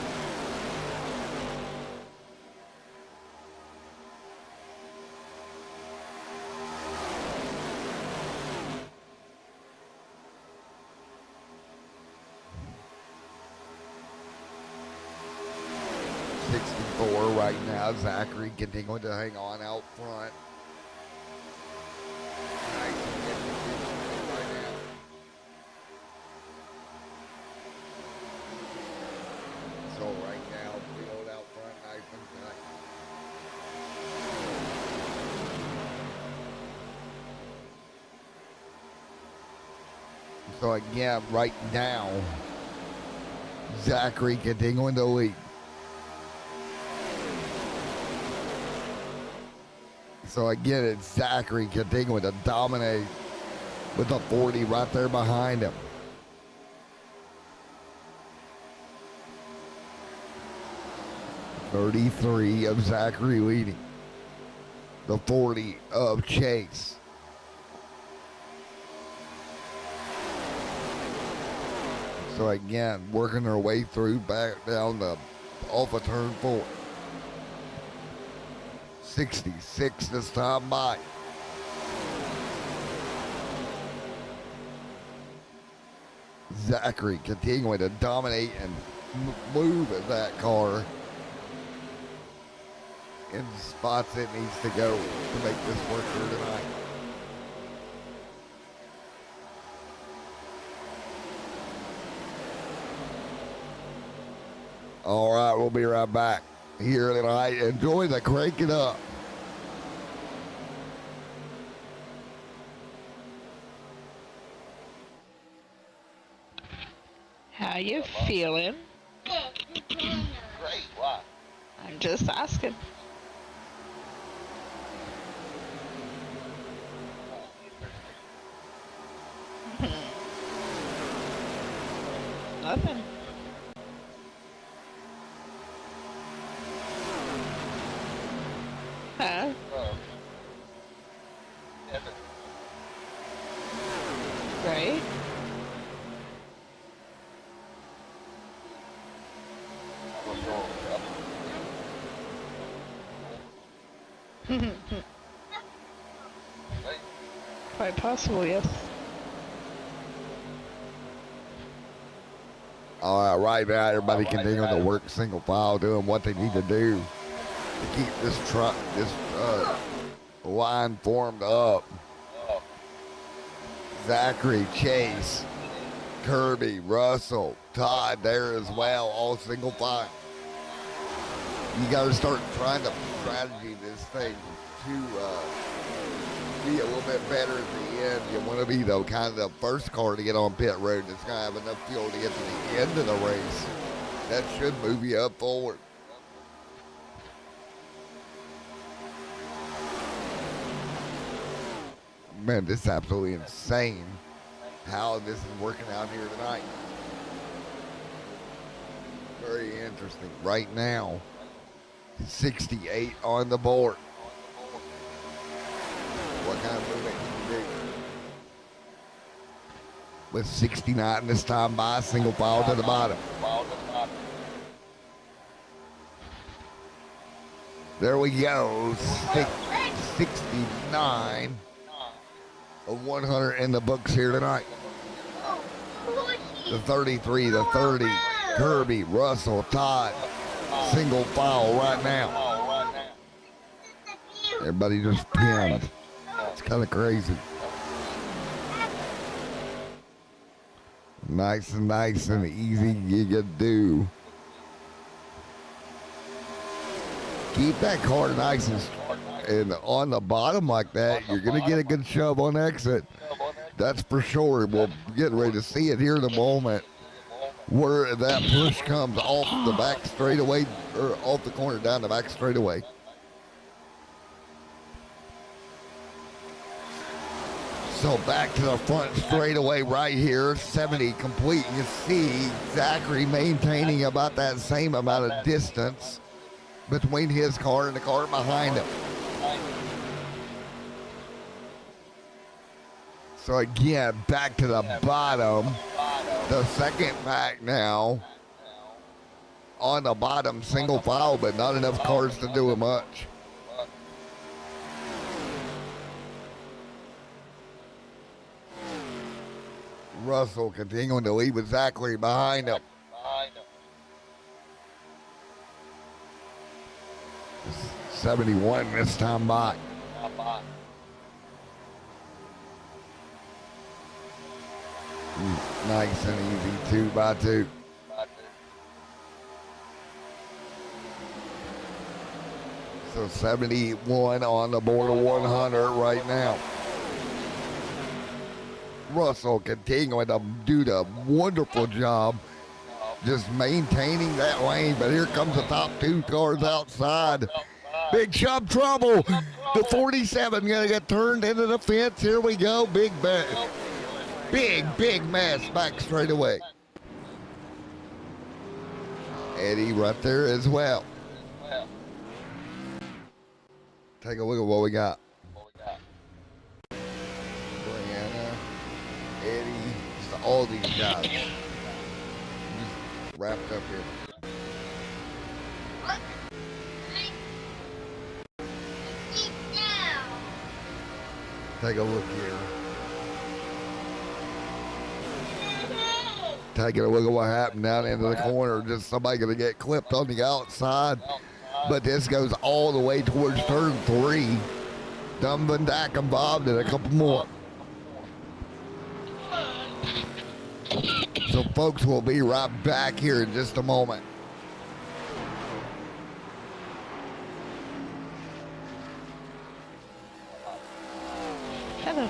Right now, Zachary continuing to hang on out front. Nice right now. So right now, field out front, nice and tight. So again, right now, Zachary continuing to lead. So again, it's Zachary continuing to dominate with the 40 right there behind him. .33 of Zachary leading. The 40 of Chase. So again, working our way through back down the off of turn 4. 66 this time by. Zachary continuing to dominate and move at that car in spots it needs to go to make this work here tonight. All right, we'll be right back here tonight. Enjoy the Crank It Up. How you feeling? Great, why? I'm just asking. Nothing. Huh? Right? Quite possible, yes. All right, right now, everybody continuing to work single file, doing what they need to do to keep this truck, this line formed up. Zachary, Chase, Kirby, Russell, Todd there as well, all single file. You got to start trying to strategy this thing to be a little bit better at the end. You want to be the kind of the first car to get on pit road that's going to have enough fuel to get to the end of the race. That should move you up forward. Man, this is absolutely insane how this is working out here tonight. Very interesting. Right now, 68 on the board. What kind of movement can you do? With 69 this time by, single file to the bottom. There we go. 69 of 100 in the books here tonight. The 33, the 30, Kirby, Russell, Todd, single file right now. Everybody just pinned. It's kind of crazy. Nice and easy you can do. Keep that car nice and on the bottom like that, you're going to get a good shove on exit. That's for sure. We'll get ready to see it here in a moment where that push comes off the back straightaway, or off the corner down the back straightaway. So back to the front straightaway right here, 70 complete. You see Zachary maintaining about that same amount of distance between his car and the car behind him. So again, back to the bottom. The second pack now on the bottom, single file, but not enough cars to do much. Russell continuing to lead with Zachary behind him. 71 this time by. Nice and easy, 2 by 2. So 71 on the board of 100 right now. Russell continuing to do the wonderful job just maintaining that lane. But here comes the top two cars outside. Big Chub trouble. The 47 going to get turned into the fence. Here we go. Big mess back straight away. Eddie right there as well. Take a look at what we got. Brianna, Eddie, just all these guys. Just wrapped up here. Take a look here. Taking a look at what happened down into the corner. Just somebody going to get clipped on the outside. But this goes all the way towards turn 3. Dumb Van Dyke involved and a couple more. So folks, will be right back here in just a moment. Hello.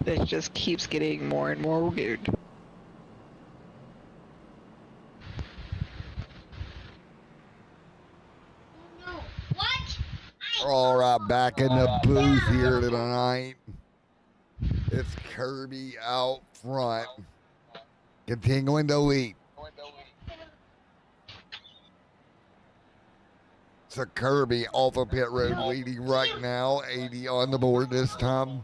This just keeps getting more and more weird. All right, back in the booth here tonight. It's Kirby out front, continuing to lead. So Kirby off of pit road leading right now, 80 on the board this time,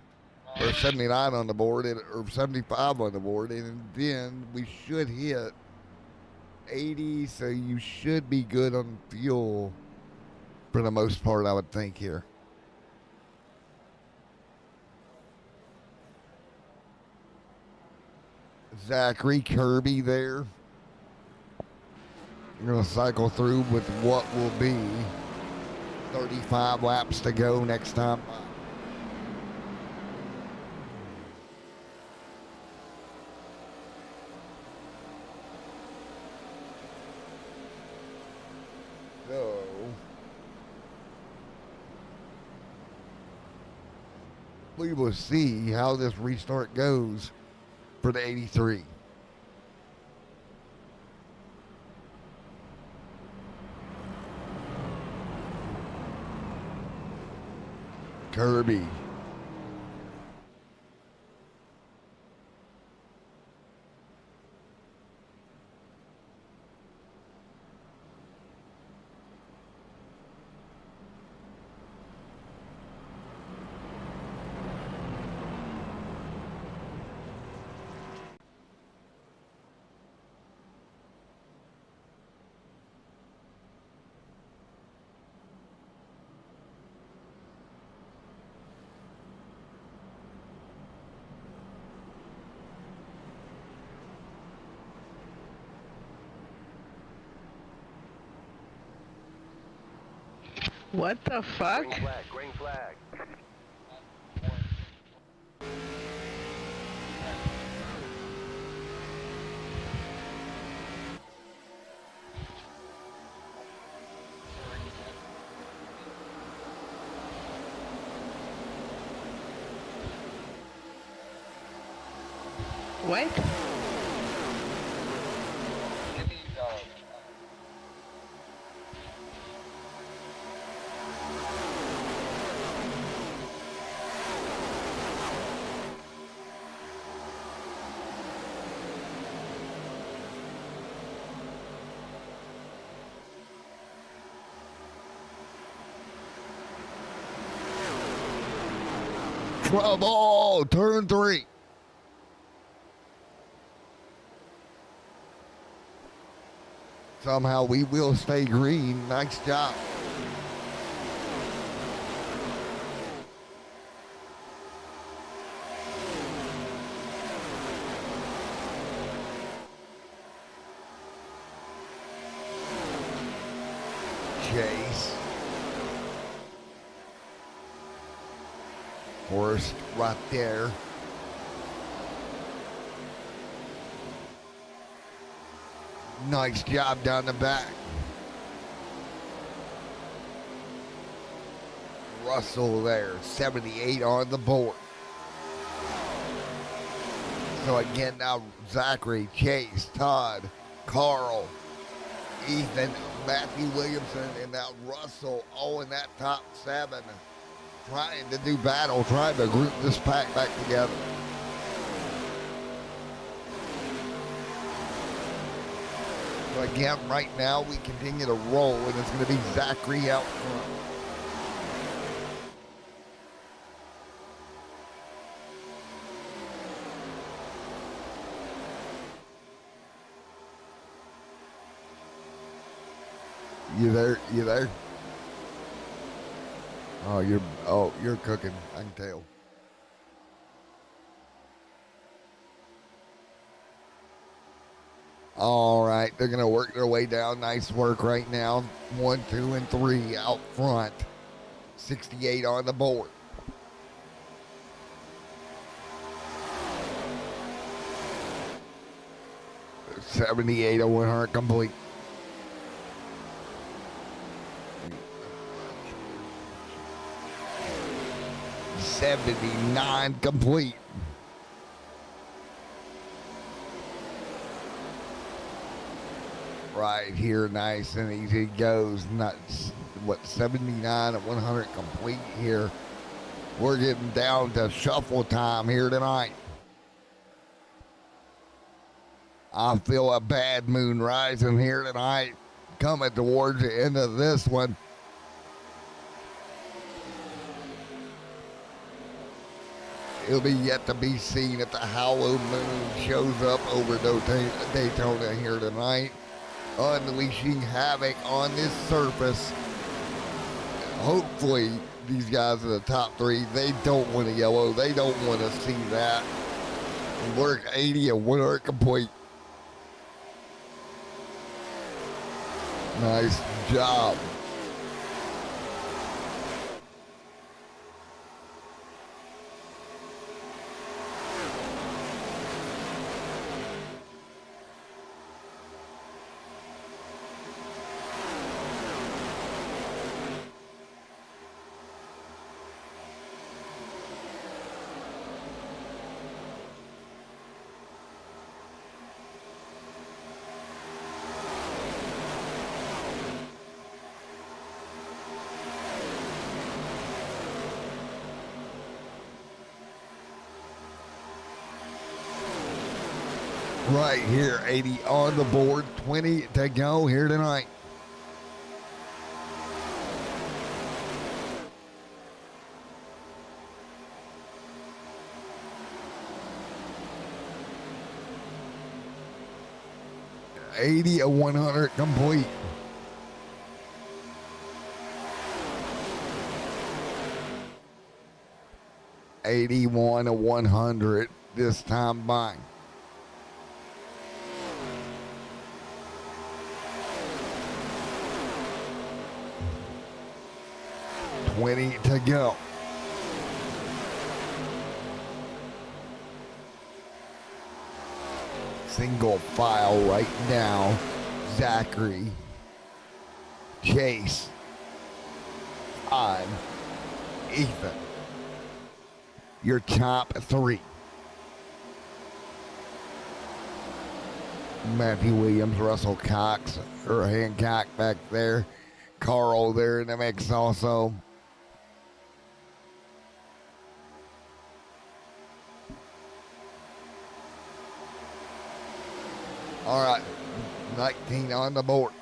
or 79 on the board, or 75 on the board, and then we should hit 80, so you should be good on fuel for the most part, I would think here. Zachary Kirby there. We're going to cycle through with what will be 35 laps to go next time. So, we will see how this restart goes for the 83. Kirby. What the fuck? Green flag, green flag. What? Trouble, turn 3. Somehow we will stay green. Nice job. Chase. Forrest right there. Nice job down the back. Russell there, 78 on the board. So again now Zachary, Chase, Todd, Carl, Ethan, Matthew Williamson, and now Russell all in that top 7. Trying to do battle, trying to group this pack back together. So again, right now we continue to roll, and it's going to be Zachary out front. You there? You there? You're cooking. I can tell. All right, they're gonna work their way down. Nice work right now. 1, 2, and 3 out front. 68 on the board. $78 to 100 complete. $79 complete. Right here, nice and easy goes. Not what 79 and 100 complete here. We're getting down to shuffle time here tonight. I feel a bad moon rising here tonight, coming towards the end of this one. It'll be yet to be seen if the hollow moon shows up over Daytona here tonight, unleashing havoc on this surface. Hopefully, these guys in the top 3, they don't want a yellow. They don't want to see that. Work 80 and 100 complete. Nice job. right here. 80 on the board, 20 to go here tonight. $80 of 100 complete. $81 of 100 this time by. $20 to go. Single file right now. Zachary, Chase, on Ethan. Your top three. Matthew Williams, Russell Cox, or Hancock back there. Carl there in the mix also. All right, 19 on the board.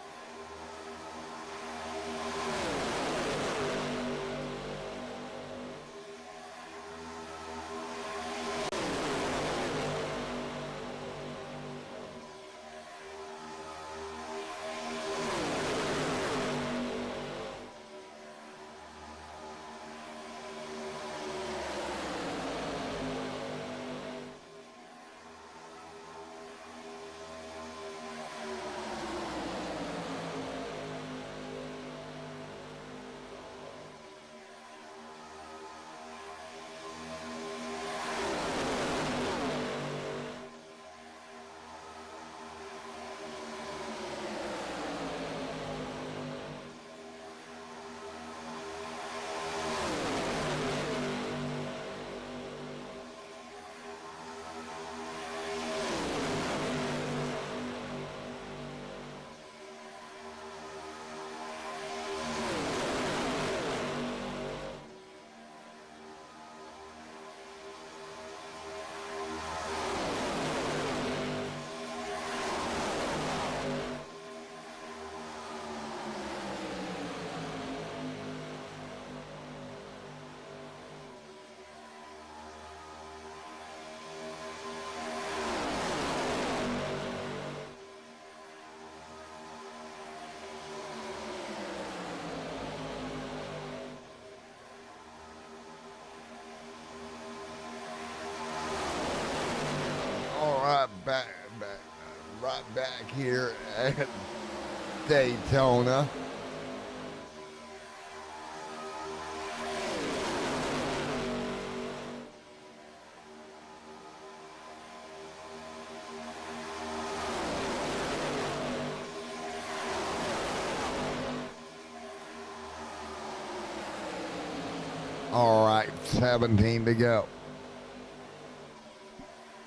Right back here at Daytona. All right, 17 to go.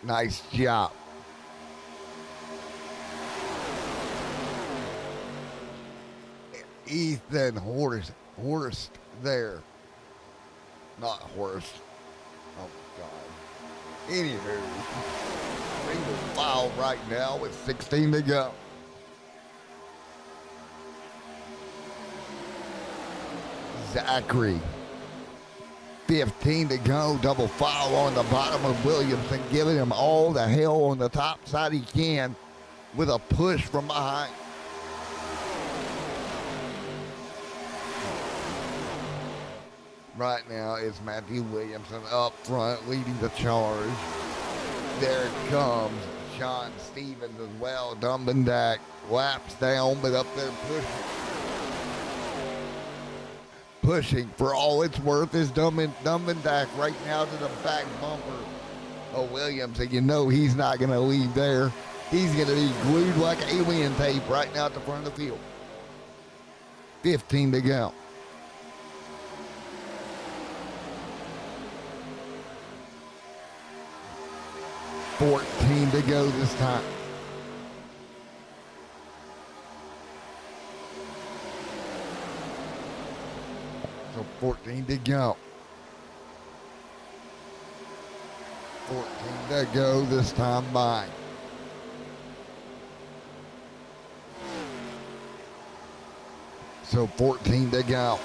Nice job. Ethan Horst there. Not Horst. Oh, God. Anywho, single file right now with 16 to go. Zachary. 15 to go. Double file on the bottom of Williamson, giving him all the hell on the top side he can with a push from behind. Right now it's Matthew Williamson up front leading the charge. There comes Sean Stevens as well. Dumbendak laps down, but up there pushing for all it's worth is Dumbendak right now to the back bumper of Williams. And you know he's not going to leave there. He's going to be glued like alien tape right now at the front of the field. 15 to go. $14 to go this time. So 14 to go. 14 to go this time by. So 14 to go.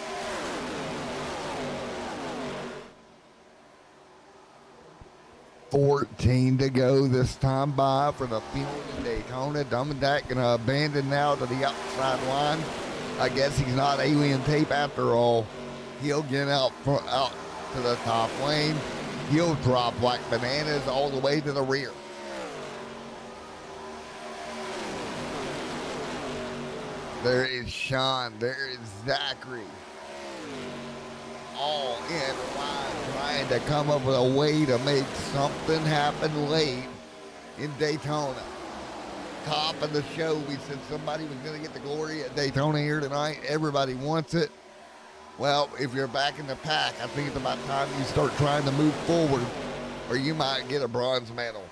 $14 to go this time by for the field in Daytona. Dummendak gonna abandon now to the outside line. I guess he's not alien tape after all. He'll get out to the top lane. He'll drop like bananas all the way to the rear. There is Sean. There is Zachary. All in line trying to come up with a way to make something happen late in Daytona. Top of the show, we said somebody was going to get the glory at Daytona here tonight. Everybody wants it. Well, if you're back in the pack, I think it's about time you start trying to move forward, or you might get a bronze medal.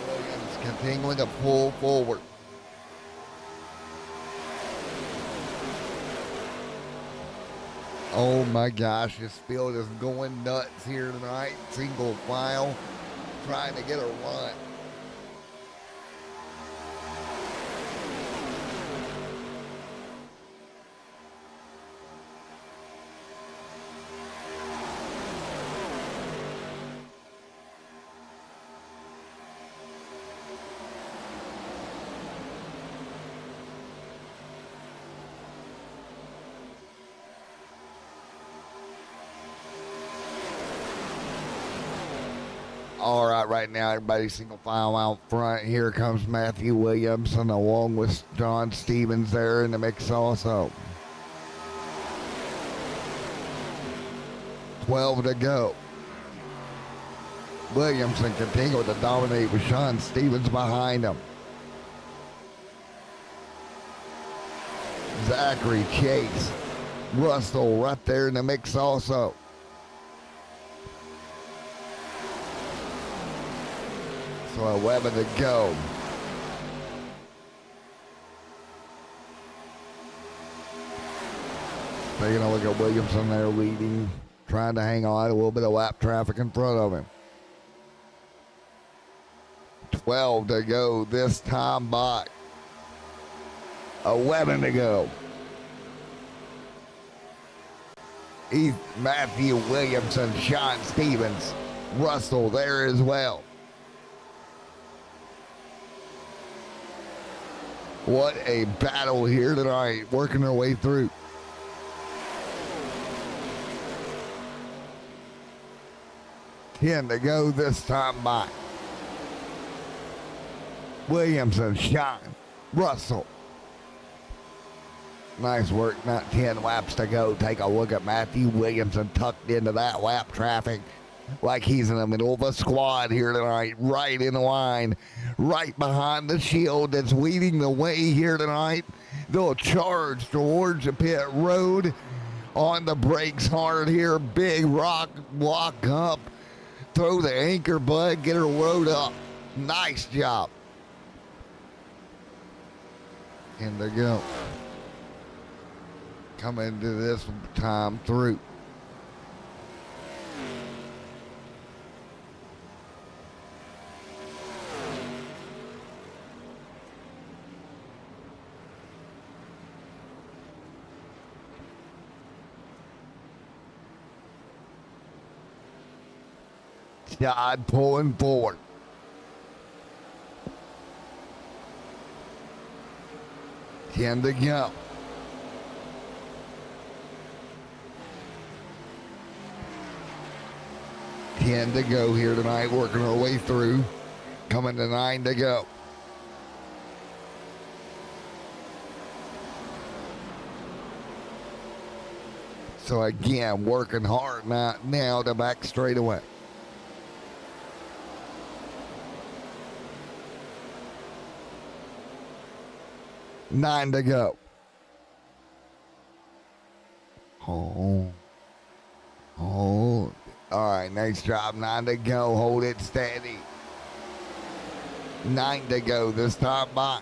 Williams continuing to pull forward. Oh my gosh, this field is going nuts here tonight. Single file, trying to get a run. All right now, everybody single file out front. Here comes Matthew Williamson along with John Stevens there in the mix also. 12 to go. Williamson continuing to dominate with Sean Stevens behind him. Zachary, Chase, Russell right there in the mix also. So 11 to go. Taking a look at Williamson there leading, trying to hang on, a little bit of lap traffic in front of him. 12 to go this time by. 11 to go. Matthew Williamson, Sean Stevens, Russell there as well. What a battle here tonight, working their way through. Ten to go this time by. Williamson, Sean, Russell. Nice work, not 10 laps to go. Take a look at Matthew Williamson tucked into that lap traffic like he's in the middle of a squad here tonight, right in the line, right behind the shield that's leading the way here tonight. They'll charge towards the pit road. On the brakes hard here, big rock, walk up, throw the anchor bud, get her load up. Nice job. And they go. Coming to this time through. Todd pulling forward. Ten to go. Ten to go here tonight, working our way through. Coming to 9 to go. So again, working hard now to back straight away. Nine to go. Oh. All right, nice job. 9 to go. Hold it steady. 9 to go this time by.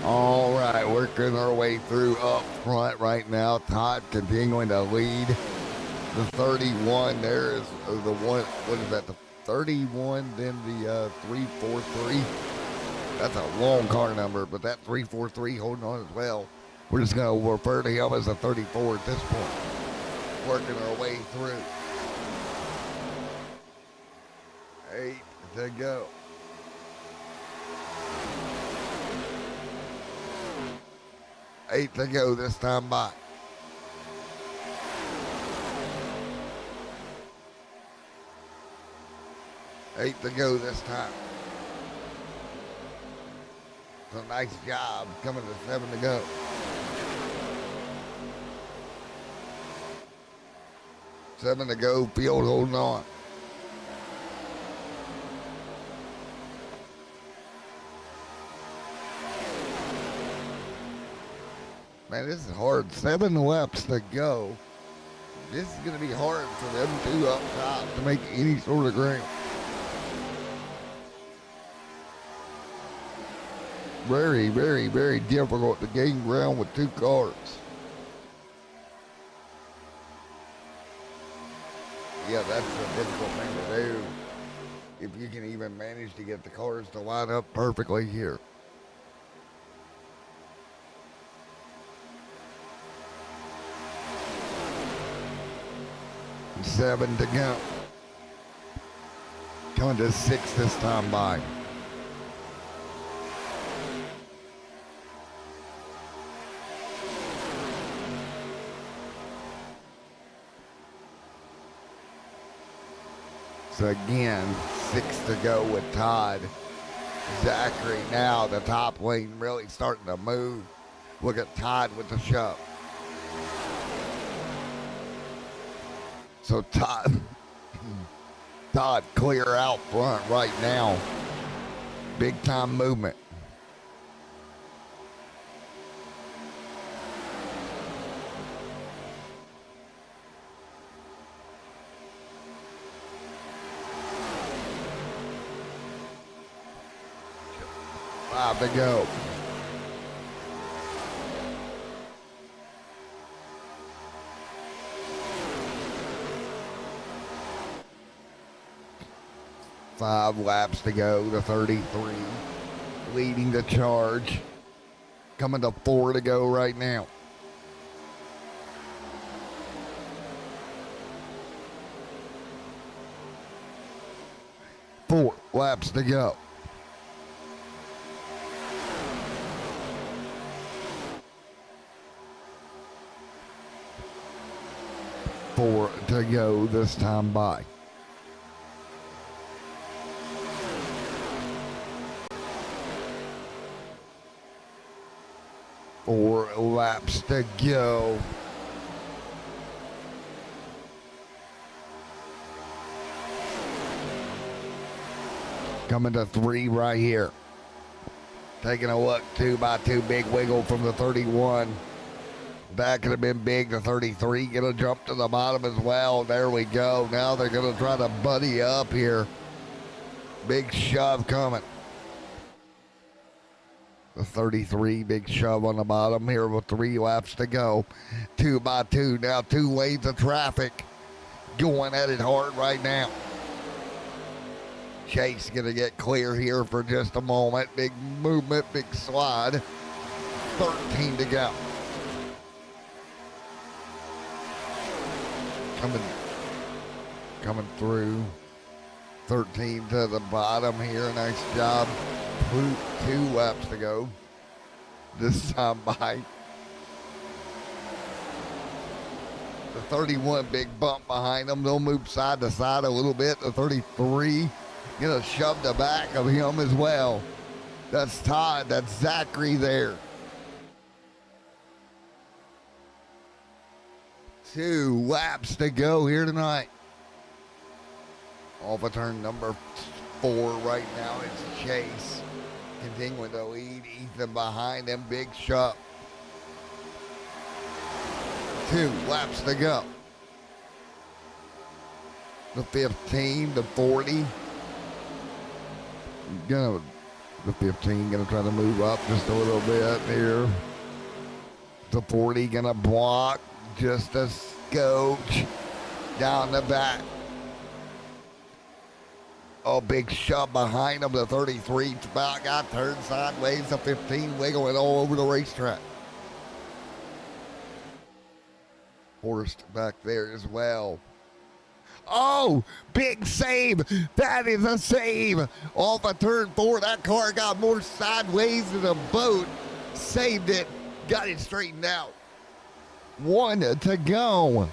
All right, working our way through up front right now. Todd continuing to lead. The 31 there is the one, what is that, the 31, then the 343. That's a long car number, but that 343 holding on as well. We're just going to refer to him as a 34 at this point. Working our way through. 8 to go. Eight to go this time by. Eight to go this time. It's a nice job coming to 7 to go. Seven to go, field holding on. Man, this is hard. 7 laps to go. This is going to be hard for them two up top to make any sort of ground. Very, very, very difficult to gain ground with two cars. Yeah, that's a difficult thing to do if you can even manage to get the cars to line up perfectly here. Seven to go. Coming to 6 this time by. So again, 6 to go with Todd. Zachary now, the top lane really starting to move. Look at Todd with the shove. So Todd clear out front right now. Big time movement. Five to go. Five laps to go, the 33 leading the charge. Coming to 4 to go right now. Four laps to go. Four to go this time by. Four laps to go. Coming to 3 right here. Taking a look, 2 by 2, big wiggle from the 31. That could have been big. The 33 gonna jump to the bottom as well. There we go. Now they're gonna try to buddy up here. Big shove coming. The 33, big shove on the bottom here with 3 laps to go. 2 by 2, now 2 lanes of traffic. Going at it hard right now. Chase gonna get clear here for just a moment. Big movement, big slide. 13 to go. Coming through. 13 to the bottom here. Nice job. 2 laps to go. This time by. The 31, big bump behind them. They'll move side to side a little bit. The 33 gonna shove the back of him as well. That's Todd. That's Zachary there. 2 laps to go here tonight. Off of turn number 4 right now. It's Chase continuing to lead. Ethan behind him. Big shove. 2 laps to go. The 15, the 40. Gonna The 15 gonna try to move up just a little bit here. The 40 gonna block just a scotch down the back. Oh, big shove behind him. The 33 about got turned sideways. The 15 wiggling all over the racetrack. Horst back there as well. Oh, big save. That is a save. Off of turn 4. That car got more sideways than a boat. Saved it. Got it straightened out. 1 to go.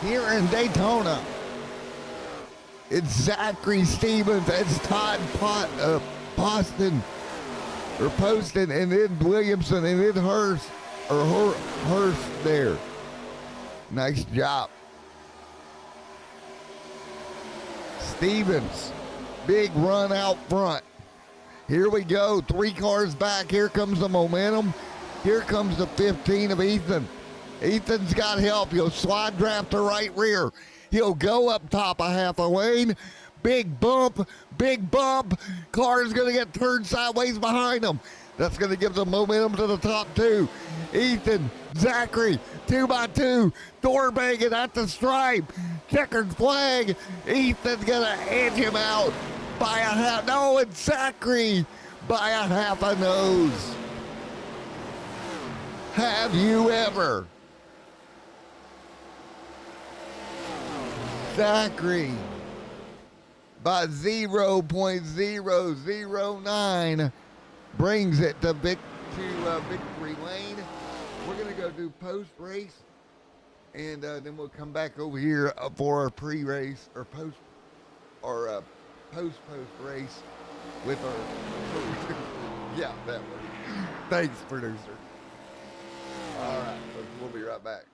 Here in Daytona. It's Zachary Stevens. It's Todd Poston. Or Poston. And then Williamson. And then Hurst. Or Hurst there. Nice job. Stevens, big run out front. Here we go, 3 cars back. Here comes the momentum. Here comes the 15 of Ethan. Ethan's got help. He'll slide draft to right rear. He'll go up top a half a lane. Big bump, big bump. Car's going to get turned sideways behind him. That's going to give the momentum to the top 2. Ethan, Zachary, 2x2. Door banging at the stripe. Checkered flag. Ethan's going to edge him out by a half. No, it's Zachary by a half a nose. Have you ever? Zachary by 0.009 brings it to victory lane. We're going to go do post-race, and then we'll come back over here for our pre-race or post-race with our yeah, that one. Thanks, producer. All right, we'll be right back.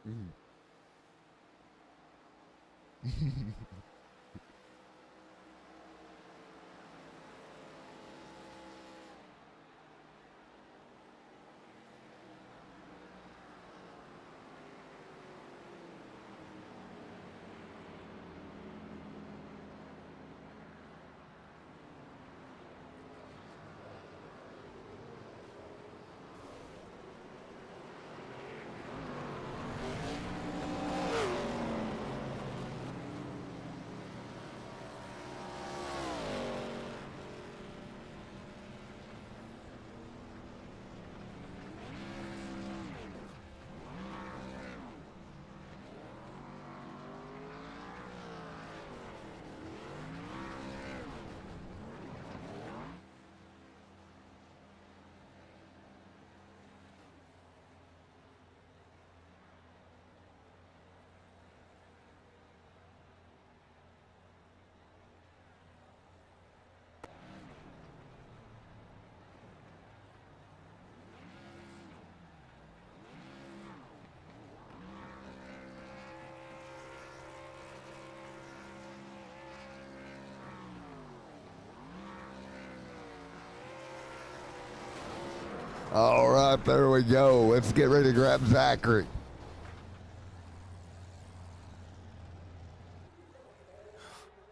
All right, there we go. Let's get ready to grab Zachary.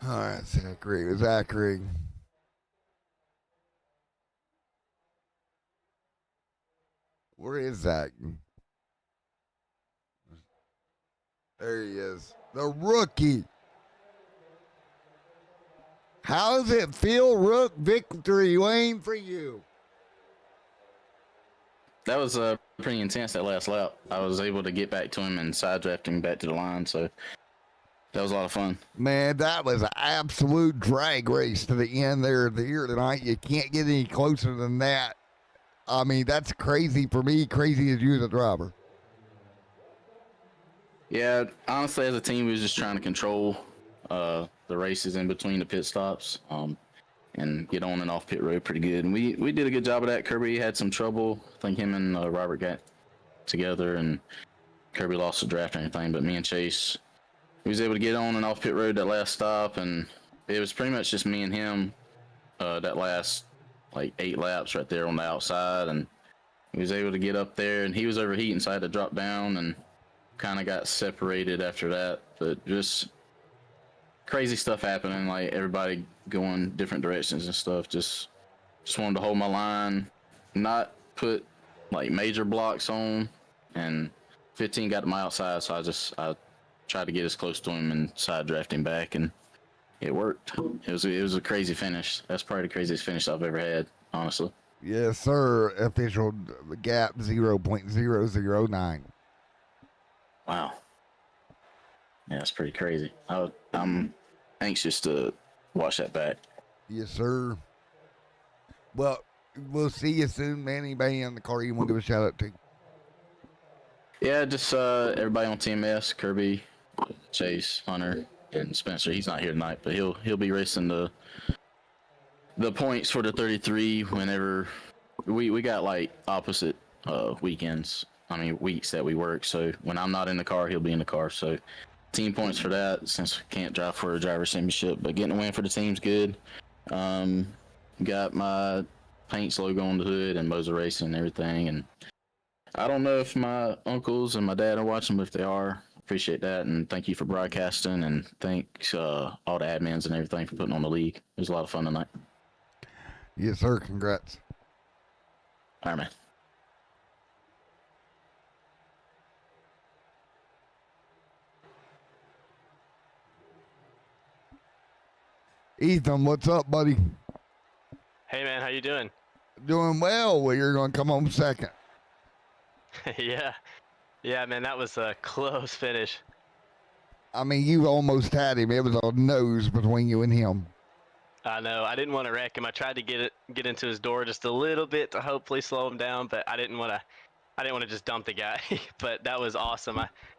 All right, Zachary. Where is Zach? There he is. The rookie. How does it feel, Rook victory lane for you? That was pretty intense, that last lap. I was able to get back to him and side draft him back to the line, so that was a lot of fun. Man, that was an absolute drag race to the end there of the year tonight. You can't get any closer than that. I mean, that's crazy for me, crazy as you as a driver. Yeah, honestly, as a team, we was just trying to control the races in between the pit stops and get on and off pit road pretty good. And we did a good job of that. Kirby had some trouble. I think him and Robert got together, and Kirby lost the draft or anything. But me and Chase, we was able to get on and off pit road that last stop, and it was pretty much just me and him that last like 8 laps right there on the outside. And he was able to get up there, and he was overheating, so I had to drop down and kind of got separated after that. But just crazy stuff happening, like everybody going different directions and stuff. Just just wanted to hold my line, not put like major blocks on, and 15 got to my outside, so I tried to get as close to him and side draft him back, and it worked. It was a crazy finish. That's probably the craziest finish I've ever had, honestly. Yes, sir. Official gap 0.009. Wow. Yeah, that's pretty crazy. I'm anxious to watch that back. Yes, sir. Well, we'll see you soon, man. Anybody in the car you want to give a shout out to? Yeah, just everybody on Team S, Kirby, Chase, Hunter, and Spencer. He's not here tonight, but he'll be racing the points for the 33 whenever we got like opposite weekends. I mean weeks that we work. So when I'm not in the car, he'll be in the car. So team points for that since we can't drive for a driver championship. But getting a win for the team's good. Got my paints logo on the hood and Moser Racing and everything. And I don't know if my uncles and my dad are watching, but if they are, appreciate that. And thank you for broadcasting, and thanks all the admins and everything for putting on the league. It was a lot of fun tonight. Yes, sir. Congrats. All right, man. Ethan, what's up, buddy? Hey man, how you doing? Doing well. Well, you're going to come home second. yeah, man, that was a close finish. I mean, you almost had him. It was a nose between you and him. I know. I didn't want to wreck him. I tried to get into his door just a little bit to hopefully slow him down, but I didn't want to just dump the guy. But that was awesome.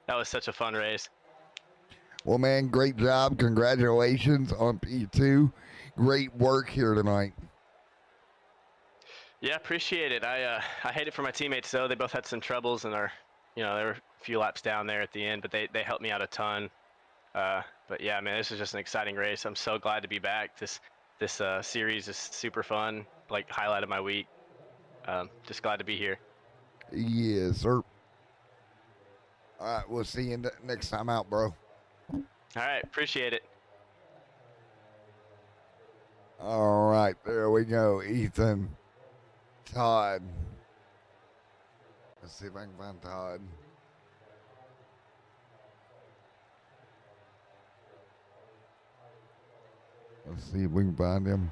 That was such a fun race. Well, man, great job. Congratulations on P2. Great work here tonight. Yeah, appreciate it. I hate it for my teammates though. They both had some troubles and they were a few laps down there at the end, but they helped me out a ton. But yeah, man, this is just an exciting race. I'm so glad to be back. This series is super fun. Like highlight of my week. Just glad to be here. Yes, sir. All right, we'll see you next time out, bro. All right, appreciate it. All right, there we go. Ethan, Todd. Let's see if I can find Todd. Let's see if we can find him.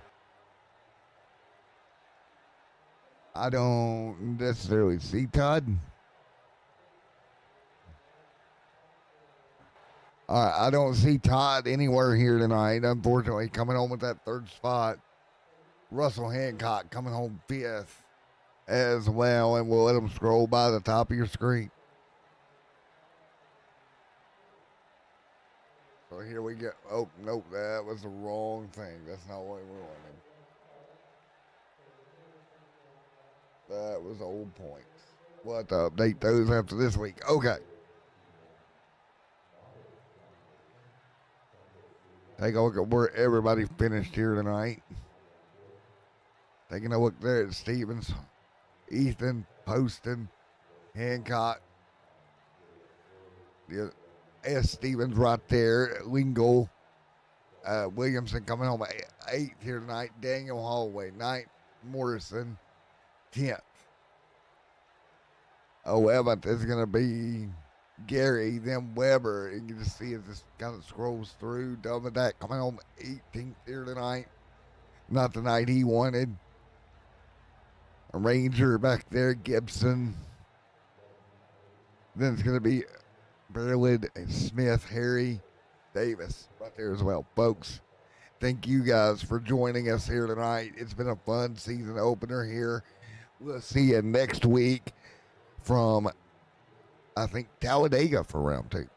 I don't necessarily see Todd. I don't see Todd anywhere here tonight, unfortunately, coming home with that third spot. Russell Hancock coming home fifth as well, and we'll let him scroll by the top of your screen. So here we go. Oh, nope, that was the wrong thing. That's not what we wanted. That was old points. We'll have to update those after this week. Okay. Take a look at where everybody finished here tonight. Taking a look there at Stevens, Ethan, Poston, Hancock. The S. Stevens right there. Lingle, Williamson coming home 8th here tonight. Daniel Holloway 9th. Morrison 10th. 11th is going to be Gary, then Weber. You can just see as this kind of scrolls through. Dominack coming home 18th here tonight. Not the night he wanted. A Ranger back there, Gibson. Then it's going to be Berlin, Smith, Harry, Davis right there as well. Folks, thank you guys for joining us here tonight. It's been a fun season opener here. We'll see you next week from, I think, Talladega for round 2.